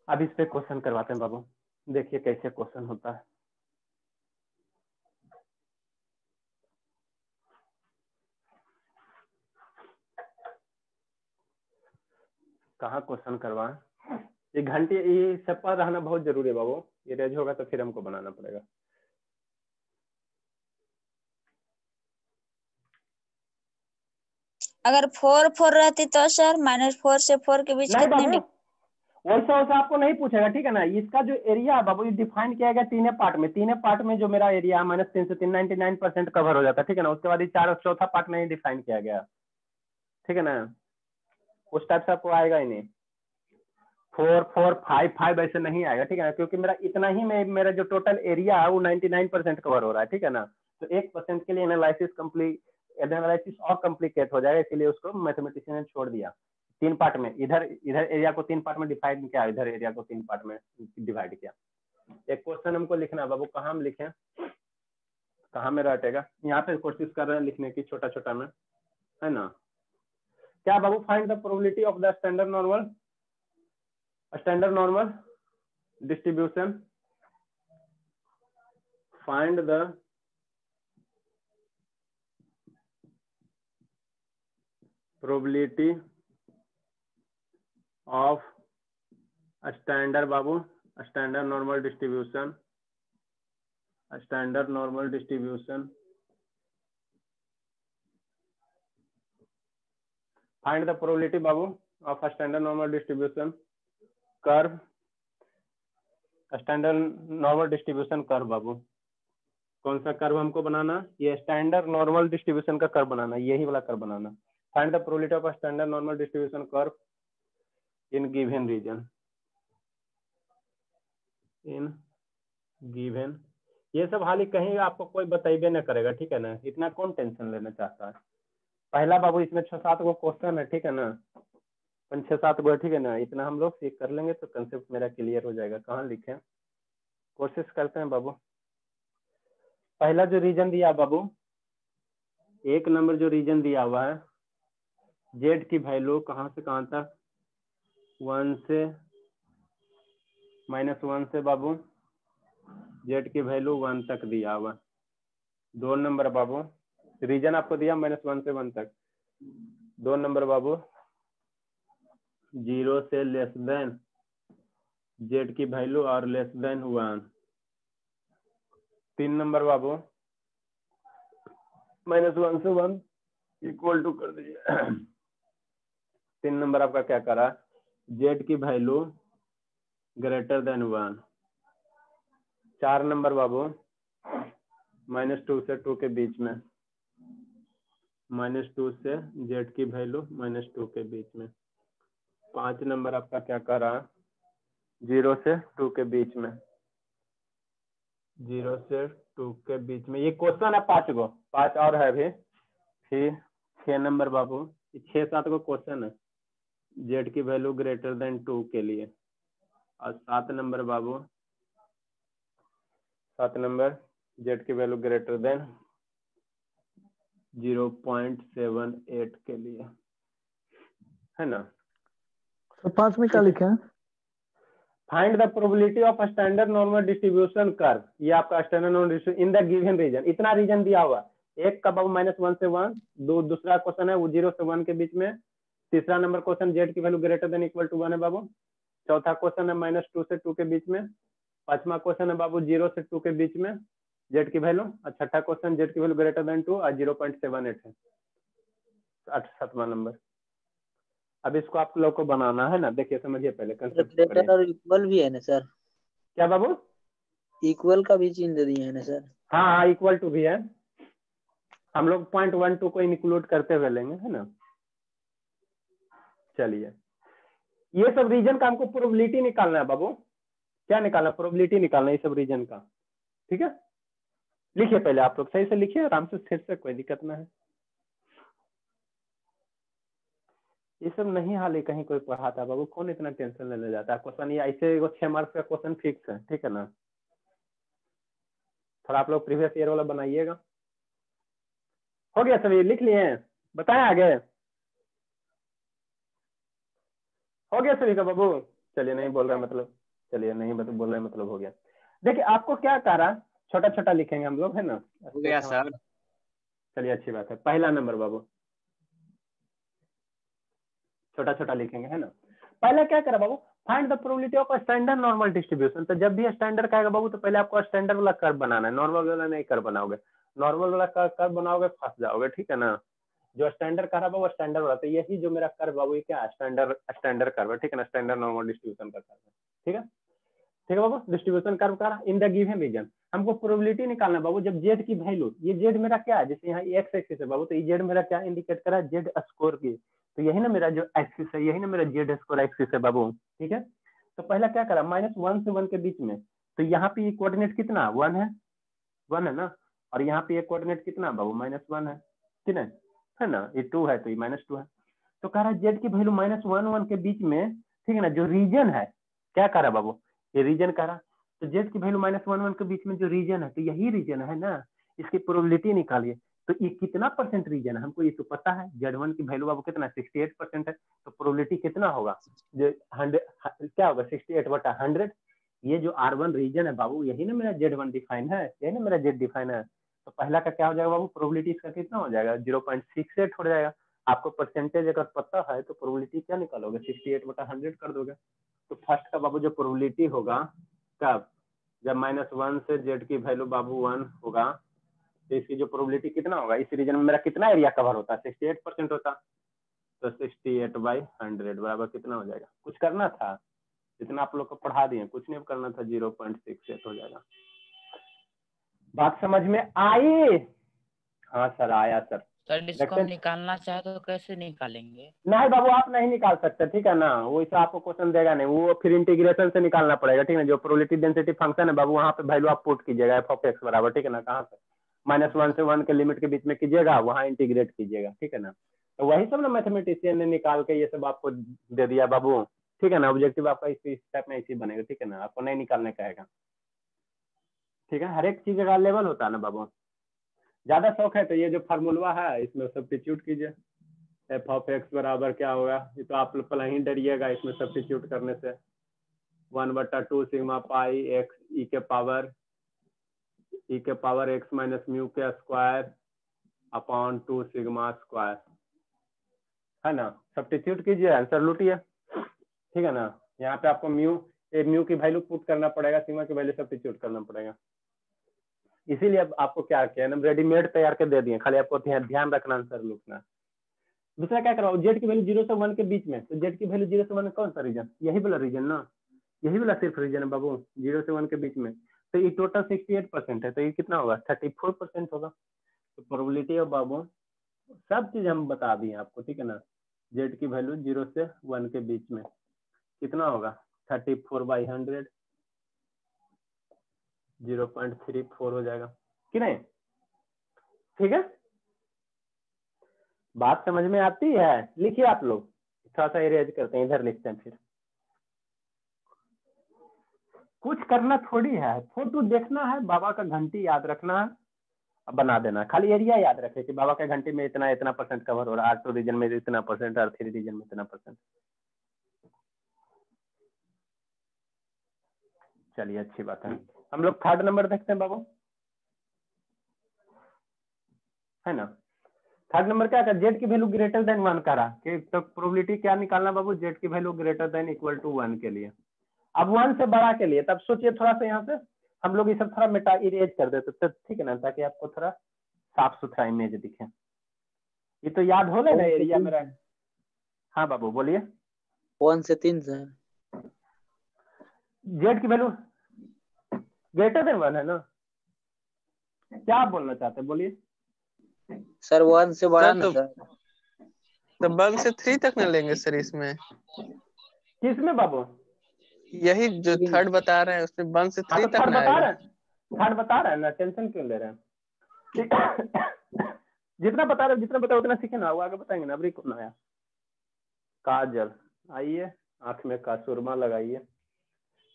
अब इस पे क्वेश्चन करवाते हैं बाबू, देखिए कैसे क्वेश्चन होता है। कहाँ क्वेश्चन करवाएं, ये घंटे ये सब पर रहना बहुत जरूरी है बाबू, ये रेज होगा तो फिर हमको बनाना पड़ेगा। अगर 4 रहती तो सर -4 से 4 के बीच नहीं कितने बाबू वैसा वैसा आपको नहीं पूछेगा, ठीक है ना। इसका जो एरिया है बाबू ये डिफाइन किया गया तीन पार्ट में जो मेरा एरिया है -3 से 3 99% कवर हो जाता है, ठीक है ना। उसके बाद ये चौथा पार्ट नहीं डिफाइन किया गया, ठीक है ना, उस टाइप से आपको आएगा ही नहीं। 4 4 5 5 ऐसे नहीं आएगा, ठीक है ना, क्योंकि मेरा इतना ही में मेरा जो टोटल एरिया है वो 99% कवर हो रहा है, ठीक है ना। तो 1% के लिए एनालिसिस और कॉम्प्लिकेट हो जाएगा, इसलिए उसको मैथमेटिशियन ने छोड़ दिया। 3 पार्ट में, इधर एरिया को 3 पार्ट में डिवाइड किया, इधर एरिया को 3 पार्ट में डिवाइड किया। एक क्वेश्चन हमको लिखना है बाबू, कहाँ हम लिखें, कहाँ में रटेगा, यहाँ पे कोशिश कर रहे हैं लिखने की छोटा छोटा में, है ना। क्या बाबू, find the probability of the standard normal distribution, find the probability of a standard बाबू standard normal distribution find the probability बाबू of a standard normal distribution curve, standard normal distribution curve बाबू। कौन सा कर्व हमको बनाना, ये standard normal distribution का curve बनाना, यही वाला कर्व बनाना। Find the probability of standard normal distribution curve in given region, ये सब हाल ही कहीं आपको कोई बताइबे न करेगा, ठीक है ना, इतना कौन टेंशन लेना चाहता है। पहला बाबू इसमें 6-7 गो क्वेश्चन है, ठीक है ना, 5-6-7 गो, ठीक है ना, इतना हम लोग सीख कर लेंगे तो कंसेप्ट मेरा क्लियर हो जाएगा। कहाँ लिखें, कोशिश करते हैं बाबू। पहला जो रीजन दिया बाबू, 1 नंबर जो रीजन दिया हुआ है, जेड की वैल्यू कहाँ से कहाँ तक, 1 से -1 से बाबू जेड की वैल्यू 1 तक दिया हुआ। 2 नंबर बाबू, रीजन आपको दिया -1 से 1 तक। 2 नंबर बाबू 0 से लेस देन जेड की वैल्यू और लेस देन 1। 3 नंबर बाबू -1 से 1 इक्वल टू कर दीजिए। 3 नंबर आपका क्या करा, जेड की वैल्यू ग्रेटर देन 1। 4 नंबर बाबू -2 से 2 के बीच में, -2 से जेड की वैल्यू -2 के बीच में। 5 नंबर आपका क्या करा, 0 से 2 के बीच में। 0 से 2 के बीच में। ये क्वेश्चन है 5 गो, 5 और है अभी। फिर 6 नंबर बाबू, 6-7 गो क्वेश्चन है जेड की वैल्यू ग्रेटर देन 2 के लिए। और 7 नंबर बाबू, 7 नंबर जेड की वैल्यू ग्रेटर देन 0.78 के लिए, है ना। तो 5 में क्या लिखे हैं? Find the probability of standard normal distribution curve. ये आपका standard normal distribution in the given region. इतना रीजन दिया हुआ, एक का बाबू -1 से 1, दूसरा क्वेश्चन है वो 0 से 1 के बीच में, तीसरा नंबर क्वेश्चन जेड की value greater than equal to 1 है बाबू, चौथा क्वेश्चन है -2 से 2 के बीच में, पांचवा क्वेश्चन है बाबू 0 से 2 के बीच में जेड की वैल्यू, और छठा क्वेश्चन जेड की वैल्यू ग्रेटर देन 2 और 0.78 है। 7वां नंबर। अब इसको आप लोग को बनाना है ना, देखिए समझिए पहले कंसेप्ट ग्रेटर और इक्वल भी है ना सर? क्या बाबू? इक्वल का भी चिन्ह दिए है ना सर? हाँ हाँ, इक्वल टू भी है, हम लोग 0.12 को इंक्लूड करते हुए लेंगे, है ना। चलिए, ये सब रीजन का हमको प्रोबेबिलिटी निकालना है बाबू। क्या निकालना? प्रोबेबिलिटी निकालना है ये सब रीजन का, ठीक है। लिखिए पहले, आप लोग सही से लिखिए, आराम से, फिर से, कोई दिक्कत ना है। ये सब नहीं हाल कहीं कोई पढ़ाता बाबू, कौन इतना टेंशन लेने जाता है। क्वेश्चन ये ऐसे 6 मार्क्स का क्वेश्चन फिक्स है, ठीक है ना। थोड़ा आप लोग प्रीवियस ईयर वाला बनाइएगा। हो गया सभी, लिख लिए हैं? बताएं आगे। हो गया सभी का बाबू? चलिए, नहीं बोल रहा मतलब, चलिए नहीं बोल रहे मतलब हो गया। देखिए आपको क्या कह रहा, छोटा छोटा लिखेंगे हम लोग, है ना। हो गया सर। चलिए अच्छी बात है। पहला नंबर बाबू छोटा छोटा लिखेंगे, है ना। पहला क्या करा बाबू, find the probability of standard normal distribution. तो जब भी स्टैंडर्ड का आएगा बाबू, तो पहले आपको स्टैंडर्ड वाला कर्व बनाना है, नॉर्मल वाला नहीं कर्व बनाओगे। नॉर्मल वाला कर्व बनाओगे फंस जाओगे, ठीक है ना। जो स्टैंडर्ड कर रहा है वो स्टैंडर्ड वाला, तो यही जो मेरा कर्व बाबू, ये क्या स्टैंडर्ड कर्व है, ठीक है ना। स्टैंडर्ड नॉर्मल डिस्ट्रीब्यूशन का कर्व है, ठीक है। ठीक है बाबू, डिस्ट्रीब्यूशन कर्व का इन द गिवन रीजन। हमको प्रोबेबिलिटी निकालना बाबू, जब जेड की वैल्यू, ये जेड मेरा क्या है, जैसे यहाँ एक्स एक्सिस है बाबू, तो ये जेड मेरा क्या इंडिकेट करा है, जेड स्कोर की। तो यही ना मेरा जो एक्सिस है, यही ना मेरा जेड स्कोर एक्सिस है बाबू, ठीक है। तो पहला क्या करा, -1 से 1 के बीच में, तो यहाँ पे ये कोऑर्डिनेट कितना 1 है ना। और यहाँ पे ये कोऑर्डिनेट कितना बाबू -1 है, ठीक है ना। ये 2 है तो ये -2 है। तो कह रहा है जेड की वैल्यू -1 के बीच में, ठीक है ना। जो रीजन है, क्या कह रहा बाबू, ये रीजन कह रहा, तो जेड की वैल्यू -1 के बीच में जो रीजन है, तो यही रीजन है ना। इसकी प्रोबेबिलिटी निकालिए। तो ये कितना % रीजन है, हमको ये तो पता है, Z1 की वैल्यू बाबू कितना 68% है। तो प्रोबेबिलिटी कितना होगा, जो 100 क्या होगा 68/100। ये जो R1 रीजन है बाबू, यही ना मेरा Z1 डिफाइन है, यही ना मेरा Z डिफाइन है। तो पहला का क्या हो जाएगा बाबू, प्रोबेबिलिटी इसका कितना हो जाएगा 0.68 हो जाएगा। आपको परसेंटेज अगर पता है तो प्रोबेबिलिटी क्या निकालोगे, 68/100 कर दोगे। तो फर्स्ट का बाबू जो प्रोबेबिलिटी होगा कब, जब -1 से जेड की वैल्यू बाबू 1 होगा, तो इसकी जो प्रोबेबिलिटी कितना होगा, इस रीजन में मेरा कितना एरिया कवर होता है, 68% होता। तो 68/100 बराबर कितना हो जाएगा, कुछ करना था, जितना आप लोग को पढ़ा दिए, कुछ नहीं करना था, 0.68 हो जाएगा। बात समझ में आई? हाँ सर, आया सर। सर इसको हम निकालना चाहे तो कैसे निकालेंगे? नहीं बाबू, आप नहीं निकाल सकते, ठीक है ना। वो ऐसा आपको क्वेश्चन देगा नहीं, वो फिर इंटीग्रेशन से निकालना पड़ेगा, ठीक है ना। जो प्रोबेबिलिटी डेंसिटी फंक्शन है बाबू, वहाँ पे वैल्यू आप पुट कीजिएगा f(x) बराबर, ठीक है ना। कहाँ से, -1 से 1 के लिमिट के बीच में कीजिएगा, वहाँ इंटीग्रेट कीजिएगा, ठीक है ना। तो वही सब ना मैथमेटिशियन ने निकाल के ये सब आपको दे दिया बाबू, ठीक है ना। ऑब्जेक्टिव आपका इस टाइप में ऐसे बनेगा, ठीक है ना। आपको नहीं निकालने का है, ठीक है। हर एक चीज का लेवल होता है ना बाबू। ज्यादा शौक है तो ये जो फार्मूला है इसमें सब्स्टिट्यूट कीजिए। f(x) बराबर क्या होगा, ये तो आप लोग पहले ही डरिएगा इसमें सब्स्टिट्यूट करने से। 1/2 सिग्मा पाई x e के पावर x माइनस म्यू के स्क्वायर अपॉन 2 सिग्मा स्क्वायर, है ना। सब्स्टिट्यूट कीजिए, आंसर लूटिए, ठीक है ना। यहाँ पे आपको म्यू की वैल्यू पुट करना पड़ेगा, सिग्मा की वैल्यू सब्स्टिट्यूट करना पड़ेगा। इसीलिए अब आपको क्या किया ना, रेडीमेड तैयार के दे दिए, खाली आपको ध्यान रखना, आंसर लिखना। दूसरा क्या कराओ, जेड की वैल्यू 0 से 1 के बीच में, तो जेड की वैल्यू 0 से 1 कौन सा रीजन, यही वाला रीजन ना, यही वाला सिर्फ रीजन है बाबू, 0 से 1 के बीच में। तो ये टोटल 68% है, तो ये कितना होगा 34% होगा। तो प्रोबेबिलिटी है बाबू, सब चीज हम बता दिए आपको, ठीक है ना। जेड की वैल्यू 0 से 1 के बीच में कितना होगा 34/100, 0.34 हो जाएगा कि नहीं? ठीक है, बात समझ में आती है? लिखिए आप लोग, थोड़ा सा इरेज करते हैं, इधर लिखते हैं। फिर कुछ करना थोड़ी है, फोटो देखना है, बाबा का घंटी याद रखना है, अब बना देना है। खाली एरिया याद रखे कि बाबा के घंटी में इतना इतना परसेंट कवर हो रहा है, R2 रीजन में इतना परसेंट, R3 रीजन में इतना परसेंट। चलिए अच्छी बात है। हम लोग थर्ड नंबर देखते हैं बाबू, है ना? थर्ड नंबर क्या था? जेड की वैल्यू ग्रेटर देन 1 करा कि तो प्रोबेबिलिटी क्या निकालना बाबू? जेड की value greater than equal to 1 के लिए। अब 1 से बड़ा के लिए तब सोचिए, थोड़ा सा यहाँ से हम लोग ये सब थोड़ा मेटा इरेज कर देते तो ठीक है ना, ताकि आपको थोड़ा साफ सुथरा इमेज दिखे। ये तो याद हो ना एरिया मेरा। हाँ बाबू बोलिए। 1 से 3 सर। जेड की वैल्यू ग्रेटर देन 1 है ना? क्या आप बोलना चाहते हैं, बोलिए। सर 1 से बड़ा सर ना सर। तो 1 से 3 तक न लेंगे सर इसमें? किसमें बाबू? यही जो थर्ड बता रहे हैं उसमें 1 से 3 तक थर्ड ना बता आएगा? रहे हैं, थर्ड बता रहे हैं ना, टेंशन क्यों ले रहे हैं? जितना बता रहे, जितना बता उतना सीखे ना, वो आगे बताएंगे ना। अभी कौन आया? काजल आइए, आंख में का सुरमा लगाइए।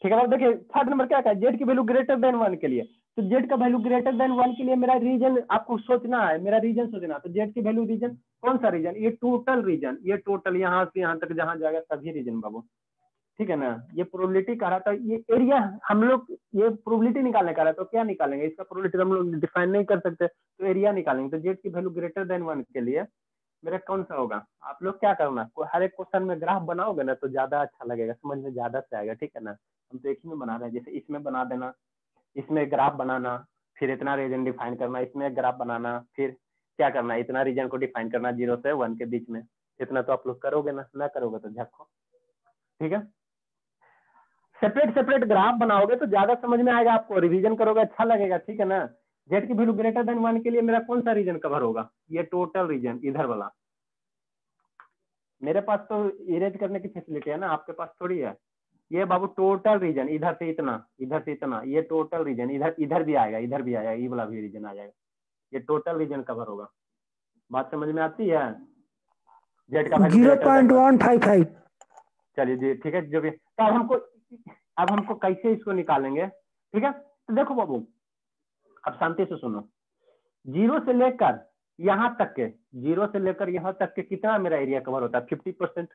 ठीक है, अब देखिए थर्ड नंबर क्या है? जेड की वैल्यू ग्रेटर देन 1 के लिए, तो जेड का वैल्यू ग्रेटर देन 1 के लिए मेरा रीजन आपको सोचना है, मेरा रीजन सोचना। तो जेड की वैल्यू रीजन कौन सा रीजन? ये टोटल रीजन, ये टोटल यहाँ से यहाँ तक जहाँ जाएगा सभी रीजन बाबू। ठीक है ना? ये प्रोबेबिलिटी कह रहा था, ये एरिया हम लोग ये प्रोबेबिलिटी निकालने का रहा, तो क्या निकालेंगे? इसका प्रोबेबिलिटी हम लोग डिफाइन नहीं कर सकते, तो एरिया निकालेंगे। तो जेड की वैल्यू ग्रेटर देन 1 के लिए मेरा कौन सा होगा? आप लोग क्या करना, हर एक क्वेश्चन में ग्राफ बनाओगे ना तो ज्यादा अच्छा लगेगा, समझ में ज्यादा से आएगा। ठीक है ना? हम तो एक ही में बना रहे हैं, जैसे इसमें बना देना, इसमें ग्राफ बनाना, फिर इतना रीजन डिफाइन करना, इसमें ग्राफ बनाना, फिर क्या करना, इतना रीजन को डिफाइन करना 0 से 1 के बीच में। इतना तो आप लोग करोगे ना करोगे तो झक्को। ठीक है, सेपरेट सेपरेट ग्राफ बनाओगे तो ज्यादा समझ में आएगा आपको, रिवीजन करोगे अच्छा लगेगा। ठीक है ना? जेड की वैल्यू ग्रेटर देन 1 के लिए मेरा कौन सा रीजन कवर होगा? ये टोटल रीजन इधर वाला। मेरे पास तो इरेज करने की फैसिलिटी है ना, आपके पास थोड़ी है। ये बाबू टोटल रीजन, इधर से इतना, इधर से इतना, ये टोटल रीजन, इधर भी आएगा, इधर भी आएगा, ये वाला भी रीजन आ जाएगा। ये टोटल रीजन कवर होगा। बात समझ में आती है? जेड का 0.155। चलिए जी ठीक है, जो भी। तो अब हमको कैसे इसको निकालेंगे? ठीक है, तो देखो बाबू, अब शांति से सुनो। 0 से लेकर यहाँ तक के, 0 से लेकर यहाँ तक के कितना मेरा एरिया कवर होता है? 50%।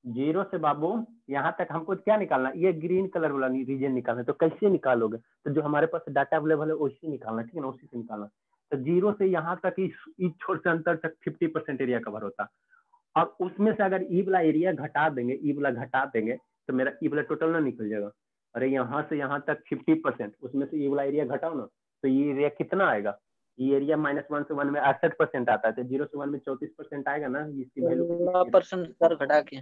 0 से बाबू यहाँ तक हमको क्या निकालना? ये ग्रीन कलर वाला रीजन निकालना है। तो कैसे निकालोगे? तो जो हमारे पास डाटा अवेलेबल है उसी निकालना। ठीक है ना? उसी से निकालना। तो 0 से यहाँ तक इस छोर से अंतर तक 50% एरिया कवर होता है। और उसमें से अगर ई वाला एरिया घटा देंगे, ई वाला घटा देंगे तो मेरा ई वाला टोटल ना निकल जाएगा। अरे यहाँ से यहाँ तक 50%, उसमें से ई वाला एरिया घटाओ ना, तो ये एरिया कितना आएगा? ये एरिया -1 से 1 में 68% आता है, तो 0 से 1 में 34% आएगा ना। इसकी वैल्यू 16% सर घटा के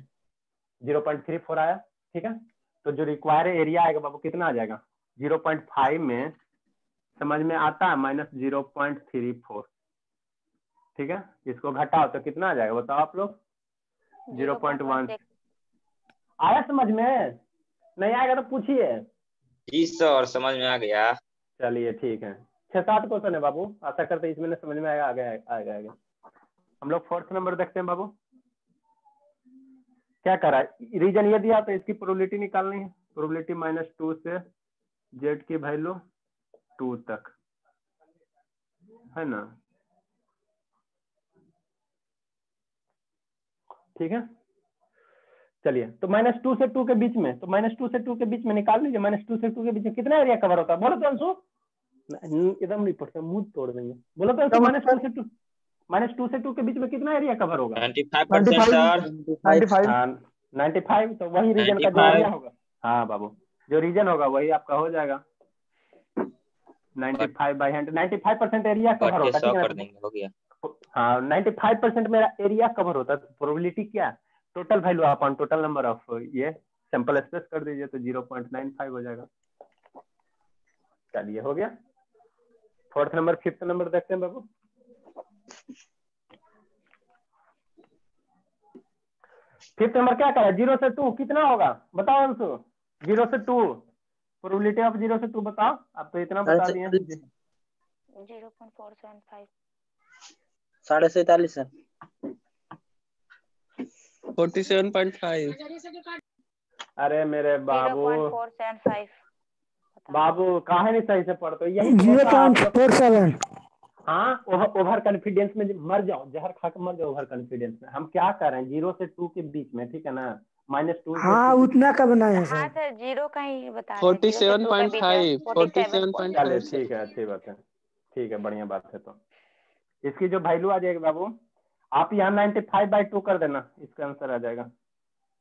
0.34 आया। ठीक है, तो जो रिक्वायर एरिया आएगा बाबू कितना आ जाएगा? 0.5 में समझ में आता है -0.34। ठीक है, इसको घटाओ तो कितना आ जाएगा बताओ आप लोग? 0.1 आया समझ में? नहीं आएगा तो पूछिए। जी सर समझ में आ गया। चलिए ठीक है, 6-7 क्वेश्चन है बाबू, आशा करते इसमें समझ में आएगा। आगे हम लोग 4th नंबर देखते हैं बाबू। क्या करा है? रीजन ये दिया तो इसकी प्रोबेबिलिटी निकालनी है। प्रोबेबिलिटी -2 से जेड की वैल्यू 2 तक, है ना? ठीक है, चलिए तो -2 से 2 के बीच में, तो -2 से 2 के बीच में निकाल लीजिए। -2 से 2 के बीच में कितना एरिया कवर होता है? बोलो तो अंशु, एकदम नहीं पड़ता, मुंह तोड़ देंगे। बोलो तो अंशु, -2 से 2 के बीच में कितना एरिया कवर होगा? 95% सर। 95, तो वही रीजन का जो एरिया होगा। हाँ बाबू, जो रीजन होगा वही आपका हो जाएगा। 95/100, 95% एरिया कवर होगा। ठीक कर देंगे, हो गया। हाँ 95% मेरा एरिया कवर होता है। प्रोबेबिलिटी क्या? Total value upon total number of, ये सैंपल स्पेस कर दीजिए तो 0.95 हो जाएगा। चलिए हो गया। 4th नंबर 5th नंबर देखते हैं बाबू। 5th नंबर क्या करा? 0 से 2 कितना होगा बताओ अंशु? 0 से 2 प्रोबेबिलिटी ऑफ 0 से 2 बताओ, आप तो इतना बता दिए। 0.475 47.5 सर। 47.5। अरे मेरे बाबू 0.475 बाबू काहे नहीं सही से पढ़ते हो? यही तो जीरो होता है आप पॉइंट लोग। Four seven. हाँ, ओवर कॉन्फिडेंस में मर जाओ, जहर खा के मर जाओ ओवर कॉन्फिडेंस में। हम क्या कर रहे हैं 0 से 2 के बीच में, ठीक है ना, -2 से हाँ 2। उतना का बनाए हैं हाँ सर। सर, 0 का ही बता रहे हैं, 0 से 2 का बीच है 47.5 47.5। चलिए 47.5 ठीक है, अच्छी बात है, ठीक है, बढ़िया बात है। तो इसकी जो वैल्यू आ जाएगी बाबू, आप यहाँ 95/2 कर देना, इसका आंसर आ जाएगा।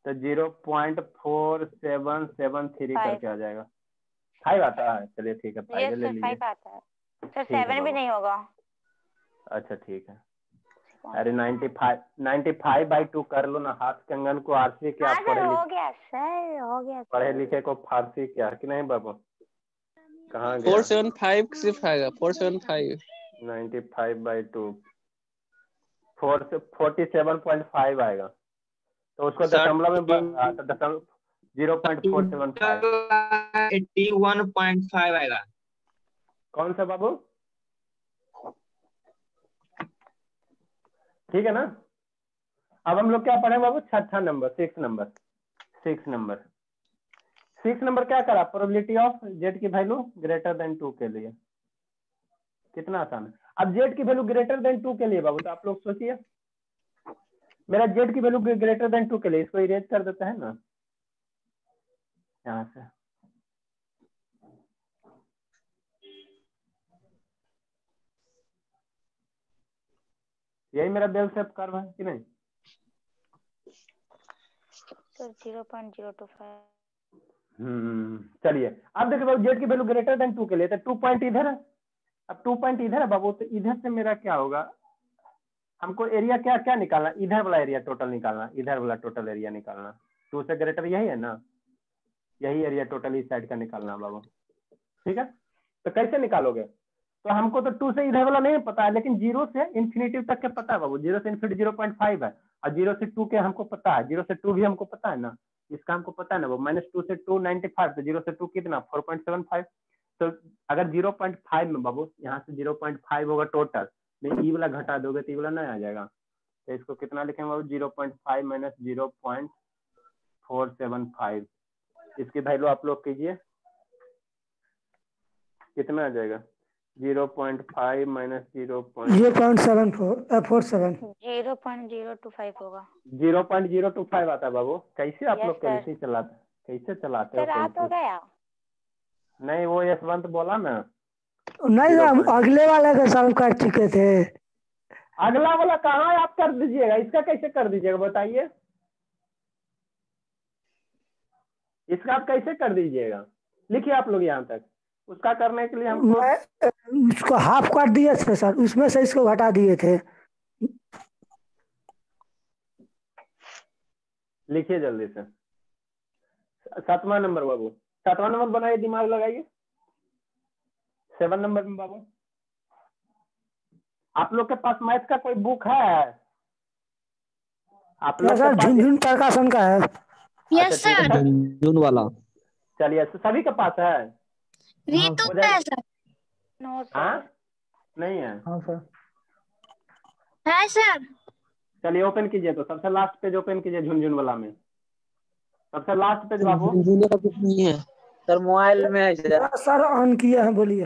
तो 0.4773 करके आ जाएगा। 5 आता है, चलिए ठीक है, 5 यस ले सर, लीजिए। 5 आता है सर, ठीक है 7 भी बाबू, नहीं होगा। अच्छा ठीक है। अरे 95/2 कर लो ना, हाथ कंगन को आरसी क्या, हाँ सर, हो गया सर, हो गया पढ़े सर। लिखे को फारसी क्या कि नहीं बाबू? कहाँ गया? 475 सिर्फ आएगा 475। 95/2 47.5 आएगा। तो उसको सर, दशमलव में 0.475। 81.5 आएगा। कौन सा बाबू? ठीक है ना। अब हम लोग क्या पढ़े बाबू? छठा नंबर, 6 नंबर क्या करा? प्रोबेबिलिटी ऑफ जेड की वैल्यू ग्रेटर देन 2 के लिए। कितना आसान है। अब जेड की वैल्यू ग्रेटर देन 2 के लिए बाबू, तो आप लोग सोचिए, मेरा जेड की वैल्यू ग्रेटर देन 2 के लिए, इसको इरेज कर देता है ना यहाँ से। यही मेरा बेल शेप कर्व है कि नहीं? सर 0.025। चलिए अब देखिए बाबू, जेड की वैल्यू ग्रेटर देन 2 के लिए, तो 2 पॉइंट इधर है। अब 2 पॉइंट इधर है बाबू, तो इधर से मेरा क्या होगा? हमको एरिया क्या क्या निकालना? इधर वाला एरिया टोटल निकालना, इधर वाला टोटल एरिया निकालना। 2 से ग्रेटर यही है ना, यही एरिया टोटल इस साइड का निकालना बाबू, ठीक है। तो कैसे निकालोगे? तो हमको तो 2 से इधर वाला नहीं पता है, लेकिन 0 से इन्फिनिटी तक के पता है बाबू। 0 से इन्फिनिटी 0.5 है, और 0 से 2 के हमको पता है, 0 से 2 भी हमको पता है ना, इसका हमको पता है ना वो। -2 से 2 95, तो 0 से 2 कितना? 4.75। तो अगर 0.5 में बाबू यहाँ से 0.5 होगा टोटल, नहीं ई वाला घटा दोगे तो ई वाला नहीं आ जाएगा। तो इसको कितना लिखेंगे बाबू? 0.5 - 0.475। इसकी वैल्यू आप लोग कीजिए, कितना आ जाएगा? 0.5 - 0.47 0.025 होगा। 0.025 आता है बाबू। कैसे आप यस लोग सर। कैलकुलेट चलाते, कैसे चलाते हो सर आ तो कैलकुलेट? गया। नहीं, वो यशवंत बोला ना। नहीं हम अगले वाले के सब कर चुके थे। अगला वाला कहाँ आप कर दीजिएगा, इसका कैसे कर दीजिएगा बताइए? इसका आप कैसे कर दीजिएगा? लिखिए आप लोग यहाँ तक। उसका करने के लिए हमको मैं उसको हाफ कर दिए थे सर, उसमें से इसको घटा दिए थे। लिखिए जल्दी से। 7वां नंबर बाबू, 7वां नंबर बनाइए, दिमाग लगाइए। 7 नंबर में बाबू, आप लोग के पास मैथ का कोई बुक है? आप क्या लोग के सर? पास? झुनझुन प्रकाशन का है। अच्छा ठीक है, जून वाला। चलिए सभी के पास है। हाँ हो जाएगा? नो हाँ, सर। नहीं है। हाँ सर। है सर। चलिए ओपन कीजिए, तो सबसे लास्ट पेज ओपन कीजिए झुनझुन वाला में, सबसे लास्ट पेज बाबू। जून का कुछ नहीं है। सर मोबाइल में है सर। सर ऑन किया है, बोलिए।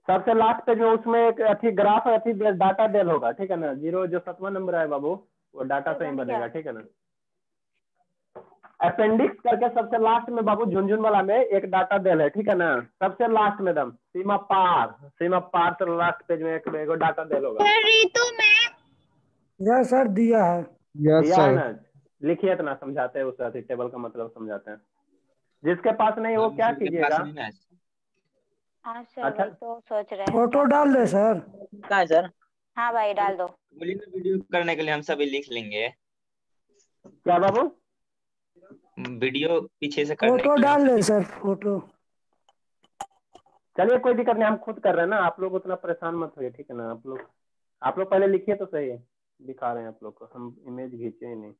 सबसे लास्ट पेज में उसमें एक अथी ग्राफ अथी डाटा देल होगा, ठीक है ना। 0 जो 7वां नंबर है बाबू, वो डाटा से ही बनेगा, ठीक है ना। अपेंडिक्स करके सबसे लास्ट में बाबू झुनझुन वाला में एक डाटा देल है, ठीक है ना। सबसे लास्ट में दम सीमा पार से लास्ट पेज में एक डाटा देल होगा। यस सर, दिया है। दिया है ना। लिखिए, इतना समझाते हैं उस टेबल का मतलब समझाते हैं। जिसके पास नहीं वो क्या कीजिएगा? हाँ सर, अच्छा, वही तो सोच रहे हैं। फोटो डाल दे सर। कहाँ है सर? हाँ भाई, डाल दो। बोलिए ना, वीडियो करने के लिए हम सभी लिख लेंगे। क्या बाबू? वीडियो पीछे से करने फोटो के लिए हम डाल दे सभी। Sir, photo. चलिए कोई दिक्कत नहीं, हम खुद कर रहे हैं ना, आप लोग उतना परेशान मत होइए, ठीक है ना। आप लोग पहले लिखिए तो सही है, दिखा रहे हैं आप लोग को, हम इमेज खींचे ही नहीं।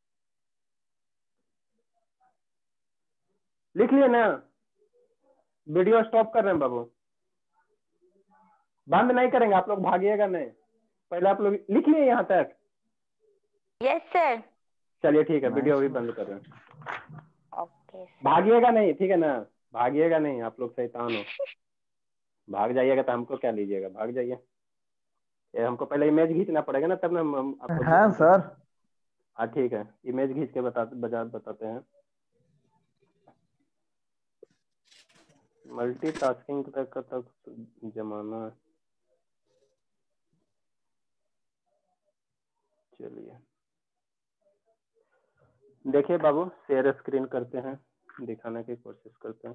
लिख लिए ना? वीडियो स्टॉप कर रहे हैं बाबू, बंद नहीं करेंगे, आप लोग भागिएगा नहीं, पहले आप लोग लिख लिए यहाँ तक। Yes sir. चलिए ठीक है, वीडियो अभी बंद कर रहे हैं। ओके। भागिएगा नहीं, ठीक है ना, भागिएगा नहीं, आप लोग शैतान हो। भाग जाइएगा तो हमको क्या लीजिएगा, भाग जाइए। ये हमको पहले इमेज खींचना पड़ेगा ना, तब ना हम आपको। हाँ सर। हाँ ठीक है, इमेज खींच के बताते हैं। मल्टीटास्किंग तक जमाना है। चलिए देखिए बाबू, शेयर स्क्रीन करते हैं, दिखाने की कोशिश करते हैं।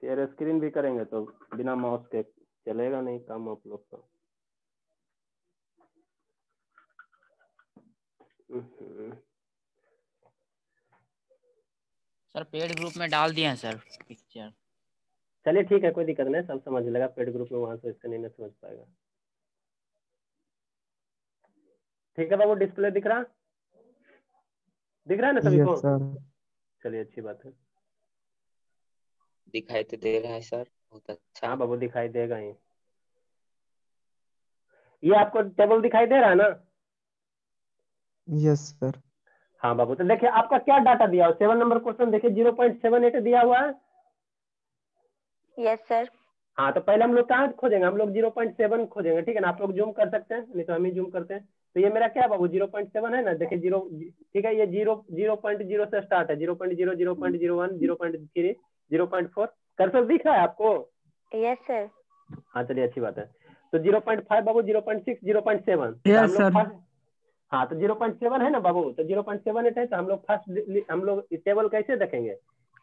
शेयर स्क्रीन भी करेंगे तो बिना माउस के चलेगा नहीं काम आप लोग का। सर पेड ग्रुप में डाल दिए हैं सर पिक्चर। चलिए ठीक है, कोई दिक्कत नहीं, सब समझ लेगा। पेड ग्रुप में वहां से इसका नहीं समझ पाएगा। ठीक है बाबू, डिस्प्ले दिख रहा है ना सभी को? चलिए अच्छी बात है। दिखाई तो दे रहा है सर, बहुत अच्छा। हाँ बाबू दिखाई देगा ही। ये आपको टेबल दिखाई दे रहा है ना? Yes sir. हाँ बाबू, तो देखिए आपका क्या डाटा दिया हुआ, 7 नंबर क्वेश्चन देखिए 0.78 दिया हुआ है। Yes sir. हाँ तो पहले हम लोग कहाँ खोजेंगे, हम लोग 0.7 खोजेंगे, ठीक है ना। आप लोग जूम कर सकते हैं, नहीं तो हम ही जूम करते हैं। तो ये मेरा क्या बाबू 0.7 है ना, देखिए 0, ठीक है। ये 0.0 से स्टार्ट है, 0.0, 0.01, 0.3, 0.4। कर्सर दिख रहा है आपको? Yes sir. हाँ चलिए अच्छी बात है। तो 0.5 बाबू, 0.6, 0.7। Yes sir. हाँ तो 0.7 है ना बाबू, तो 0.78 है। तो हम लोग फर्स्ट हम लोग टेबल कैसे देखेंगे,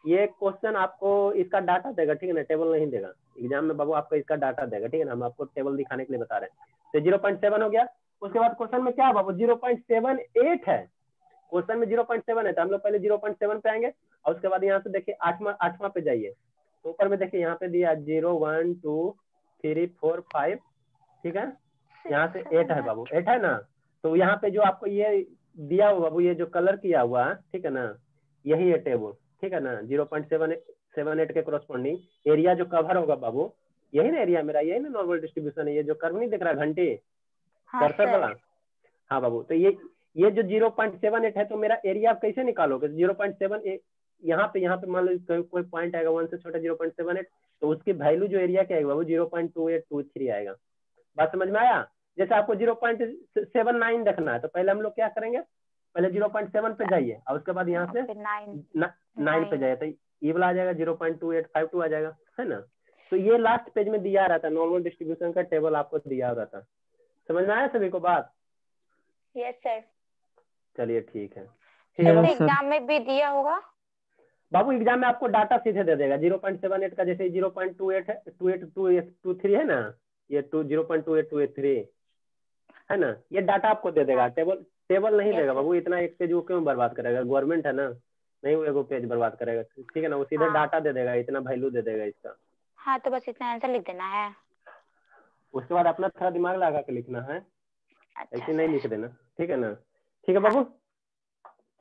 ये क्वेश्चन आपको इसका डाटा देगा, ठीक है ना, टेबल नहीं देगा एग्जाम में बाबू, आपको इसका डाटा देगा, ठीक है ना। हम आपको टेबल दिखाने के लिए बता रहे हैं। तो 0.7 हो गया। उसके बाद क्वेश्चन में क्या है बाबू, 0.78 है। क्वेश्चन में 0.7 है, तो हम लोग पहले 0.7 पे आएंगे, और उसके बाद यहाँ से देखिए आठवां पे जाइए। तो ऊपर में देखिए यहाँ पे दिया 0, 1, 2, 3, 4, 5, ठीक है। यहाँ से 8 है बाबू, 8 है ना। तो यहाँ पे जो आपको ये दिया हुआ बाबू, ये जो कलर किया हुआ है, ठीक है ना, यही है टेबल, ठीक है ना। 0.78 के कोरस्पॉन्डिंग एरिया जो कवर होगा बाबू, यही ना एरिया मेरा, यही ना नॉर्मल डिस्ट्रीब्यूशन है। ये जो कर्व नहीं दिख रहा घंटी कर्सर वाला, हाँ बाबू, तो ये जो 0.78 है, तो मेरा एरिया आप कैसे निकालोगे? 0.7 यहाँ पे मान लो कोई पॉइंट आएगा 1 से छोटा 0.78, तो उसकी वैल्यू जो एरिया क्या आएगा बाबू, 0.2823 आएगा। बात समझ में आया? जैसे आपको 0.79 देखना है, तो पहले हम लोग क्या करेंगे, पहले 0.7 पे जाइए, और उसके बाद यहाँ से 9 पे जाइए, तो ये वाला आ जाएगा 0.2852 आ जाएगा, है ना। तो ये लास्ट पेज में दिया रहता है, नॉर्मल डिस्ट्रीब्यूशन का टेबल आपको दिया रहता है। समझ में आया सभी को बात? Yes sir. चलिए ठीक है। एग्जाम में भी दिया होगा बाबू, एग्जाम में आपको डाटा सीधे दे देगा। 0.78 का जैसे 0.28 है, 2823 है ना, ये 0.28283 है ना, ये डाटा आपको दे देगा। टेबल नहीं देगा बाबू, इतना एक पेज वो क्यों बर्बाद करेगा, गवर्नमेंट है ना, नहीं वो एगो पेज बर्बाद करेगा, ठीक है ना। वो सीधे डाटा दे देगा, इतना वैल्यू दे देगा इसका। हाँ तो बस इतना आंसर लिख देना है, उसके बाद अपना थोड़ा दिमाग लगा के लिखना है, ऐसे नहीं लिख देना, ठीक है ना। ठीक है बाबू,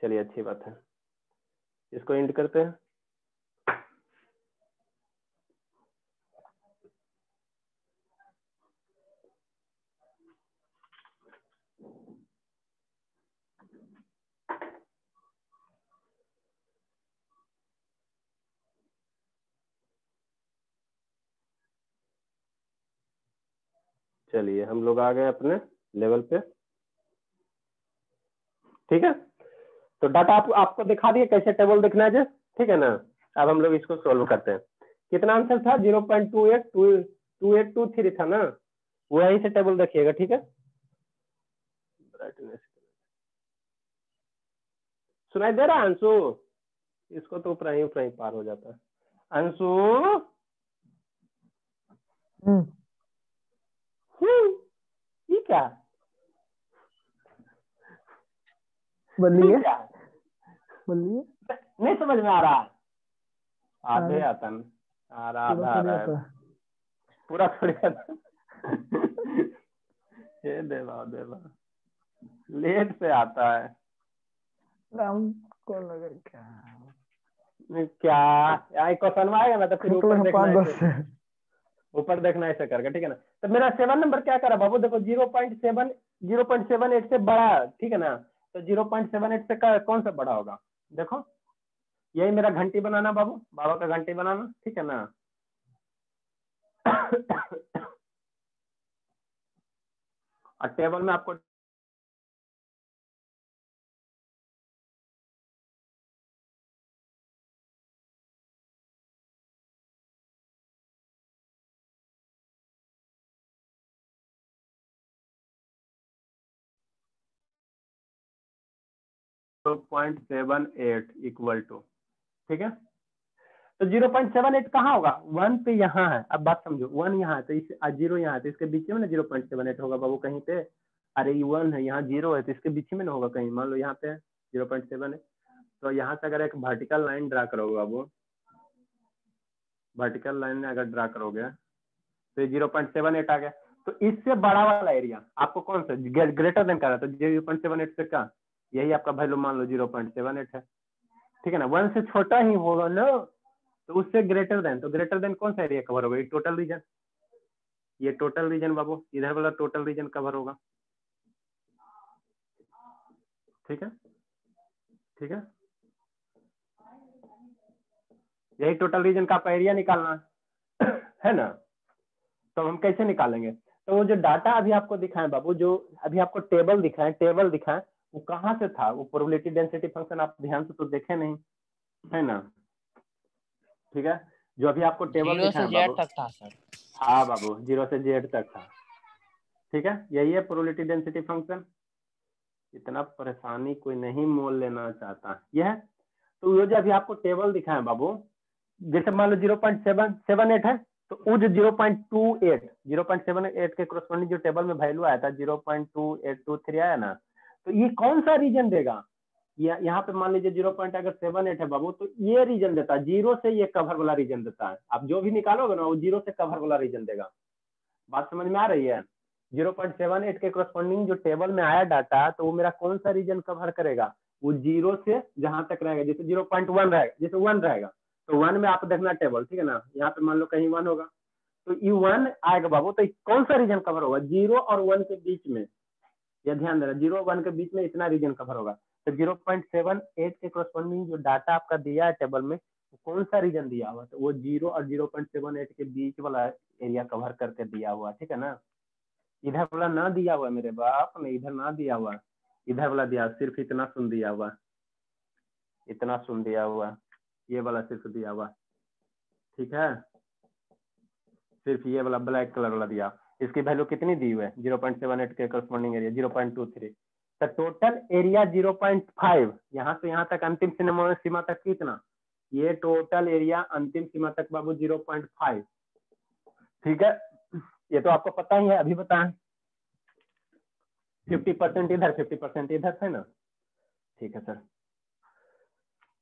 चलिए अच्छी बात है, इसको एंड करते हैं। चलिए हम लोग आ गए अपने लेवल पे, ठीक है। तो डाटा आपको दिखा दिए कैसे टेबल दिखना है, ठीक है ना। अब हम लोग इसको सोल्व करते हैं। कितना आंसर था? 0.2823 था ना, वो यहीं से टेबल देखिएगा, ठीक है। सुनाई दे रहा है अंशु? इसको तो ऊपर ही पार हो जाता है। अंशु ये क्या बोलिए बोलिए, नहीं समझ में आ रहा? आधे आता ना, आधा आ रहा है, पूरा थोड़ी आता। हे देवा देवा, लेट से आता है। राम को लगे क्या क्या क्वेश्चन आएगा ना तो फिर ऊपर मतलब देखना 5-10 ऐसे, ऊपर देखना ऐसे करके, ठीक है ना। तो मेरा 7 नंबर क्या करा बाबू, देखो 0.78 से बड़ा, ठीक है ना। तो 0.78 से कौन सा बड़ा होगा, देखो यही मेरा घंटी बनाना बाबू, बाबा का घंटी बनाना, ठीक है ना। और टेबल में आपको .78 इक्वल टू, ठीक है। तो 0.78 कहाँ होगा, 1 पे यहाँ है। अब बात समझो, 1 यहाँ है तो इस 0 यहाँ है तो इसके बीच में ना 0.78 होगा बाबू कहीं पे। अरे ये 1 है, यहाँ 0 है तो इसके बीच में ना होगा कहीं, मान लो यहाँ पे 0.7 है। तो यहाँ से अगर एक वर्टिकल लाइन ड्रा करोगे बाबू, वर्टिकल लाइन अगर ड्रा करोगे तो 0.78 आ गया। तो इससे बड़ा वाला एरिया आपको कौन सा ग्रेटर देन कर रहा है, तो 0.78 से क्या, यही आपका वैल्यू मान लो 0.78 है, ठीक है ना। 1 से छोटा ही होगा ना, तो उससे ग्रेटर देन, तो ग्रेटर देन कौन सा एरिया कवर होगा, ये टोटल रीजन, ये टोटल रीजन बाबू, इधर वाला टोटल रीजन कवर होगा, ठीक है, ठीक है। यही टोटल रीजन का आपका एरिया निकालना है ना। तो हम कैसे निकालेंगे, तो वो जो डाटा अभी आपको दिखाएं बाबू, जो अभी आपको टेबल दिखाएं, वो कहाँ से था, वो प्रोबेबिलिटी डेंसिटी फंक्शन आप ध्यान से तो देखे नहीं, है ना, ठीक है। जो अभी आपको टेबल 0 से दिखाएं Z बाबू, तक था सर। हाँ बाबू 0 से Z तक था, ठीक है। यही है प्रोबेबिलिटी डेंसिटी फंक्शन। इतना परेशानी कोई नहीं मोल लेना चाहता, यह है। तो वो जो अभी आपको टेबल दिखाएं बाबू, जैसे मान लो 0.778 है, तो वो जो 0.78 के कोरस्पॉन्डिंग जो टेबल में वैल्यू आया था 0.2823 आया ना, तो ये कौन सा रीजन देगा, यहाँ पे मान लीजिए 0.78 है बाबू, तो ये रीजन देता है, 0 से ये कवर वाला रीजन देता है। आप जो भी निकालोगे ना वो 0 से कवर वाला रीजन देगा। बात समझ में आ रही है। 0.78 के कोरस्पॉन्डिंग जो टेबल में आया डाटा, तो वो मेरा कौन सा रीजन कवर करेगा, वो 0 से जहां तक रहेगा, जैसे 0.1 रहेगा, जैसे 1 रहेगा तो 1 में आप देखना टेबल, ठीक है ना। यहाँ पे मान लो कहीं 1 होगा तो ये 1 आएगा बाबू, तो कौन सा रीजन कवर होगा, 0 और 1 के बीच में, यह ध्यान देना, 0 और 1 के बीच में इतना रीजन कवर होगा। तो 0.78 के कोरस्पॉन्डिंग जो डाटा आपका दिया है टेबल में, कौन सा रीजन दिया हुआ, तो वो 0 और 0.78 के बीच वाला एरिया कवर करके दिया हुआ, ठीक है ना। इधर वाला ना दिया हुआ मेरे बाप ने, इधर ना दिया हुआ, इधर वाला दिया, सिर्फ इतना सुन दिया हुआ, इतना सुन दिया हुआ, ये वाला सिर्फ दिया हुआ, ठीक है। सिर्फ ये वाला ब्लैक कलर वाला दिया, इसकी वैल्यू कितनी दी हुई है, 0.78 के करस्पॉन्डिंग एरिया 0.23, तो टोटल एरिया 0.5, यहाँ से यहाँ तक अंतिम सीमा तक कितना, ये टोटल एरिया अंतिम सीमा तक बाबू 0.5, ठीक है। ये तो आपको पता ही है, अभी बताएं 50% इधर 50% इधर है ना, ठीक है सर।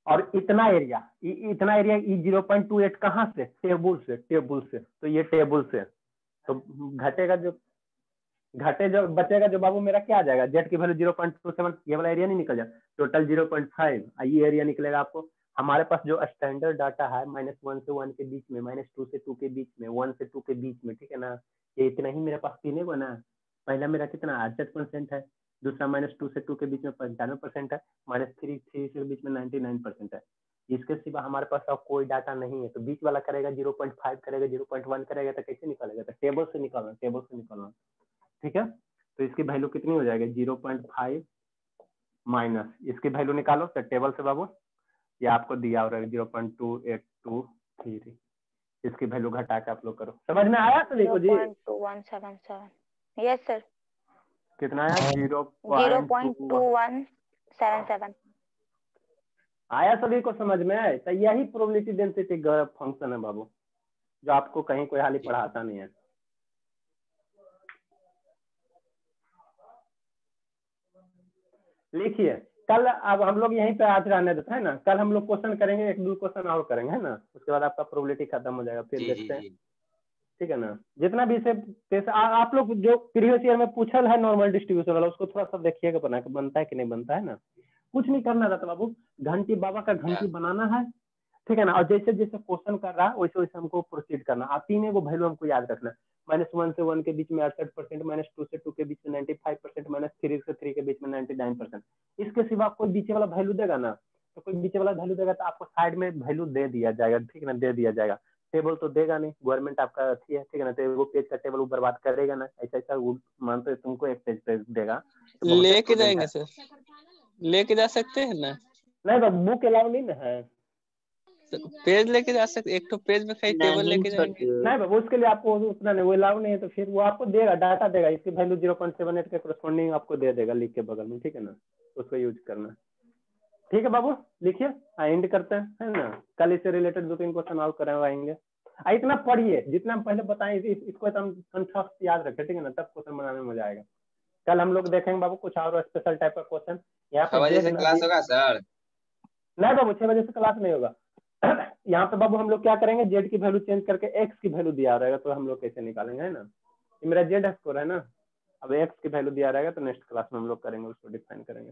और इतना एरिया 0.28 कहाँ से, टेबल से, तो ये टेबल से, तो जो बचेगा जो बाबू मेरा क्या आ जाएगा, जेड की वैल्यू 0.27, ये वाला एरिया नहीं निकल जाए, टोटल 0.5, ये एरिया निकलेगा आपको। हमारे पास जो स्टैंडर्ड डाटा है -1 से 1 के बीच में, -2 से 2 के बीच में, 1 से 2 के बीच में, ठीक है ना। ये इतना ही मेरे पास तीन है ना, पहला मेरा कितना 68% है, दूसरा -2 से 2 के बीच में 95% है, -3 के बीच में 99% है। इसके सिवा हमारे पास अब कोई डाटा नहीं है। तो बीच वाला करेगा 0.5 करेगा, 0.1 करेगा, तो कैसे निकालेगा, तो टेबल से निकालना, ठीक है। तो इसकी वैल्यू कितनी हो जाएगी, 0.5 माइनस इसकी वैल्यू निकालो तो टेबल से बाबू, ये आपको दिया हो रहा है 0.2823, इसकी वैल्यू घटा के आप लोग करो। समझ में आया सभी को जी, 0.2177, यस सर, कितना आया, 0.2177, आया सभी को समझ में। तो यही प्रोबेबिलिटी डेंसिटी फंक्शन है बाबू, जो आपको कहीं कोई हाल ही पढ़ाता नहीं है। लिखिए, कल अब हम लोग यहीं पे आज रहने देते हैं ना, कल हम लोग क्वेश्चन करेंगे, 1-2 क्वेश्चन और करेंगे, है ना, उसके बाद आपका प्रोबेबिलिटी खत्म हो जाएगा, फिर देखते हैं, ठीक है ना। जितना भी से आप लोग जो प्रीवियस ईयर में पूछल है नॉर्मल डिस्ट्रीब्यूशन वाला, उसको थोड़ा सा देखिएगा बना के, बनता है कि नहीं बनता है ना। कुछ नहीं करना रहता बाबू, घंटी बाबा का घंटी बनाना है, ठीक है ना। और जैसे जैसे क्वेश्चन कर रहा है वैसे वैसे हमको प्रोसीड करना। आप 3 को वैल्यू हमको याद रखना। -1 से 1 के बीच में 68%, -2 से 2 के बीच में 95%, -3 से 3 के बीच में 99%। इसके सिवा कोई बीच वाला वैल्यू देगा ना, तो कोई बीच वाला वैल्यू देगा तो आपको साइड में वैल्यू दे दिया जाएगा, ठीक है ना, दे दिया जाएगा। टेबल तो देगा नहीं, गवर्नमेंट आपका अच्छी है, ठीक है ना, तो वो पेज का टेबल वो बर्बाद करेगा ना। ऐसा ऐसा मानते तुमको एक पेज पे देगा तो बहुत लेके student जाएंगे है। सर, लेके जा सकते हैं ना? नहीं तो बुक अलाउ नहीं ना है। तो पेज लेके जा सकते, एक तो पेज में कहीं टेबल नहीं लेके जाएंगे? छोटू, नहीं बाबू, उसके लिए आपको उतना नहीं, वो अलाउ नहीं है, तो फिर वो आपको देगा, डाटा देगा, इसकी वैल्यू 0.78 के करस्पॉन्डिंग आपको दे देगा लिख के बगल में, ठीक है ना, उसको यूज करना। ठीक है बाबू, लिखिए, एंड करते हैं, है ना। कल इससे रिलेटेड 2-3 क्वेश्चन और करवाएंगे। इतना पढ़िए जितना हम पहले बताएं, इसको एकदम कंठस्थ याद रखें, ठीक है ना, तब क्वेश्चन बनाने में मजा आएगा। कल हम लोग देखेंगे बाबू कुछ और स्पेशल टाइप का क्वेश्चन। यहाँ 6 बजे से पे क्लास होगा सर? नहीं बाबू, 6 बजे से क्लास नहीं होगा। यहाँ पे बाबू हम लोग क्या करेंगे, जेड की वैल्यू चेंज करके एक्स की वैल्यू दिया रहेगा, तो हम लोग कैसे निकालेंगे, है ना। ये मेरा जेड स्कोर है ना, अब एक्स की वैल्यू दिया रहेगा, तो नेक्स्ट क्लास में हम लोग करेंगे, उसको डिफाइन करेंगे।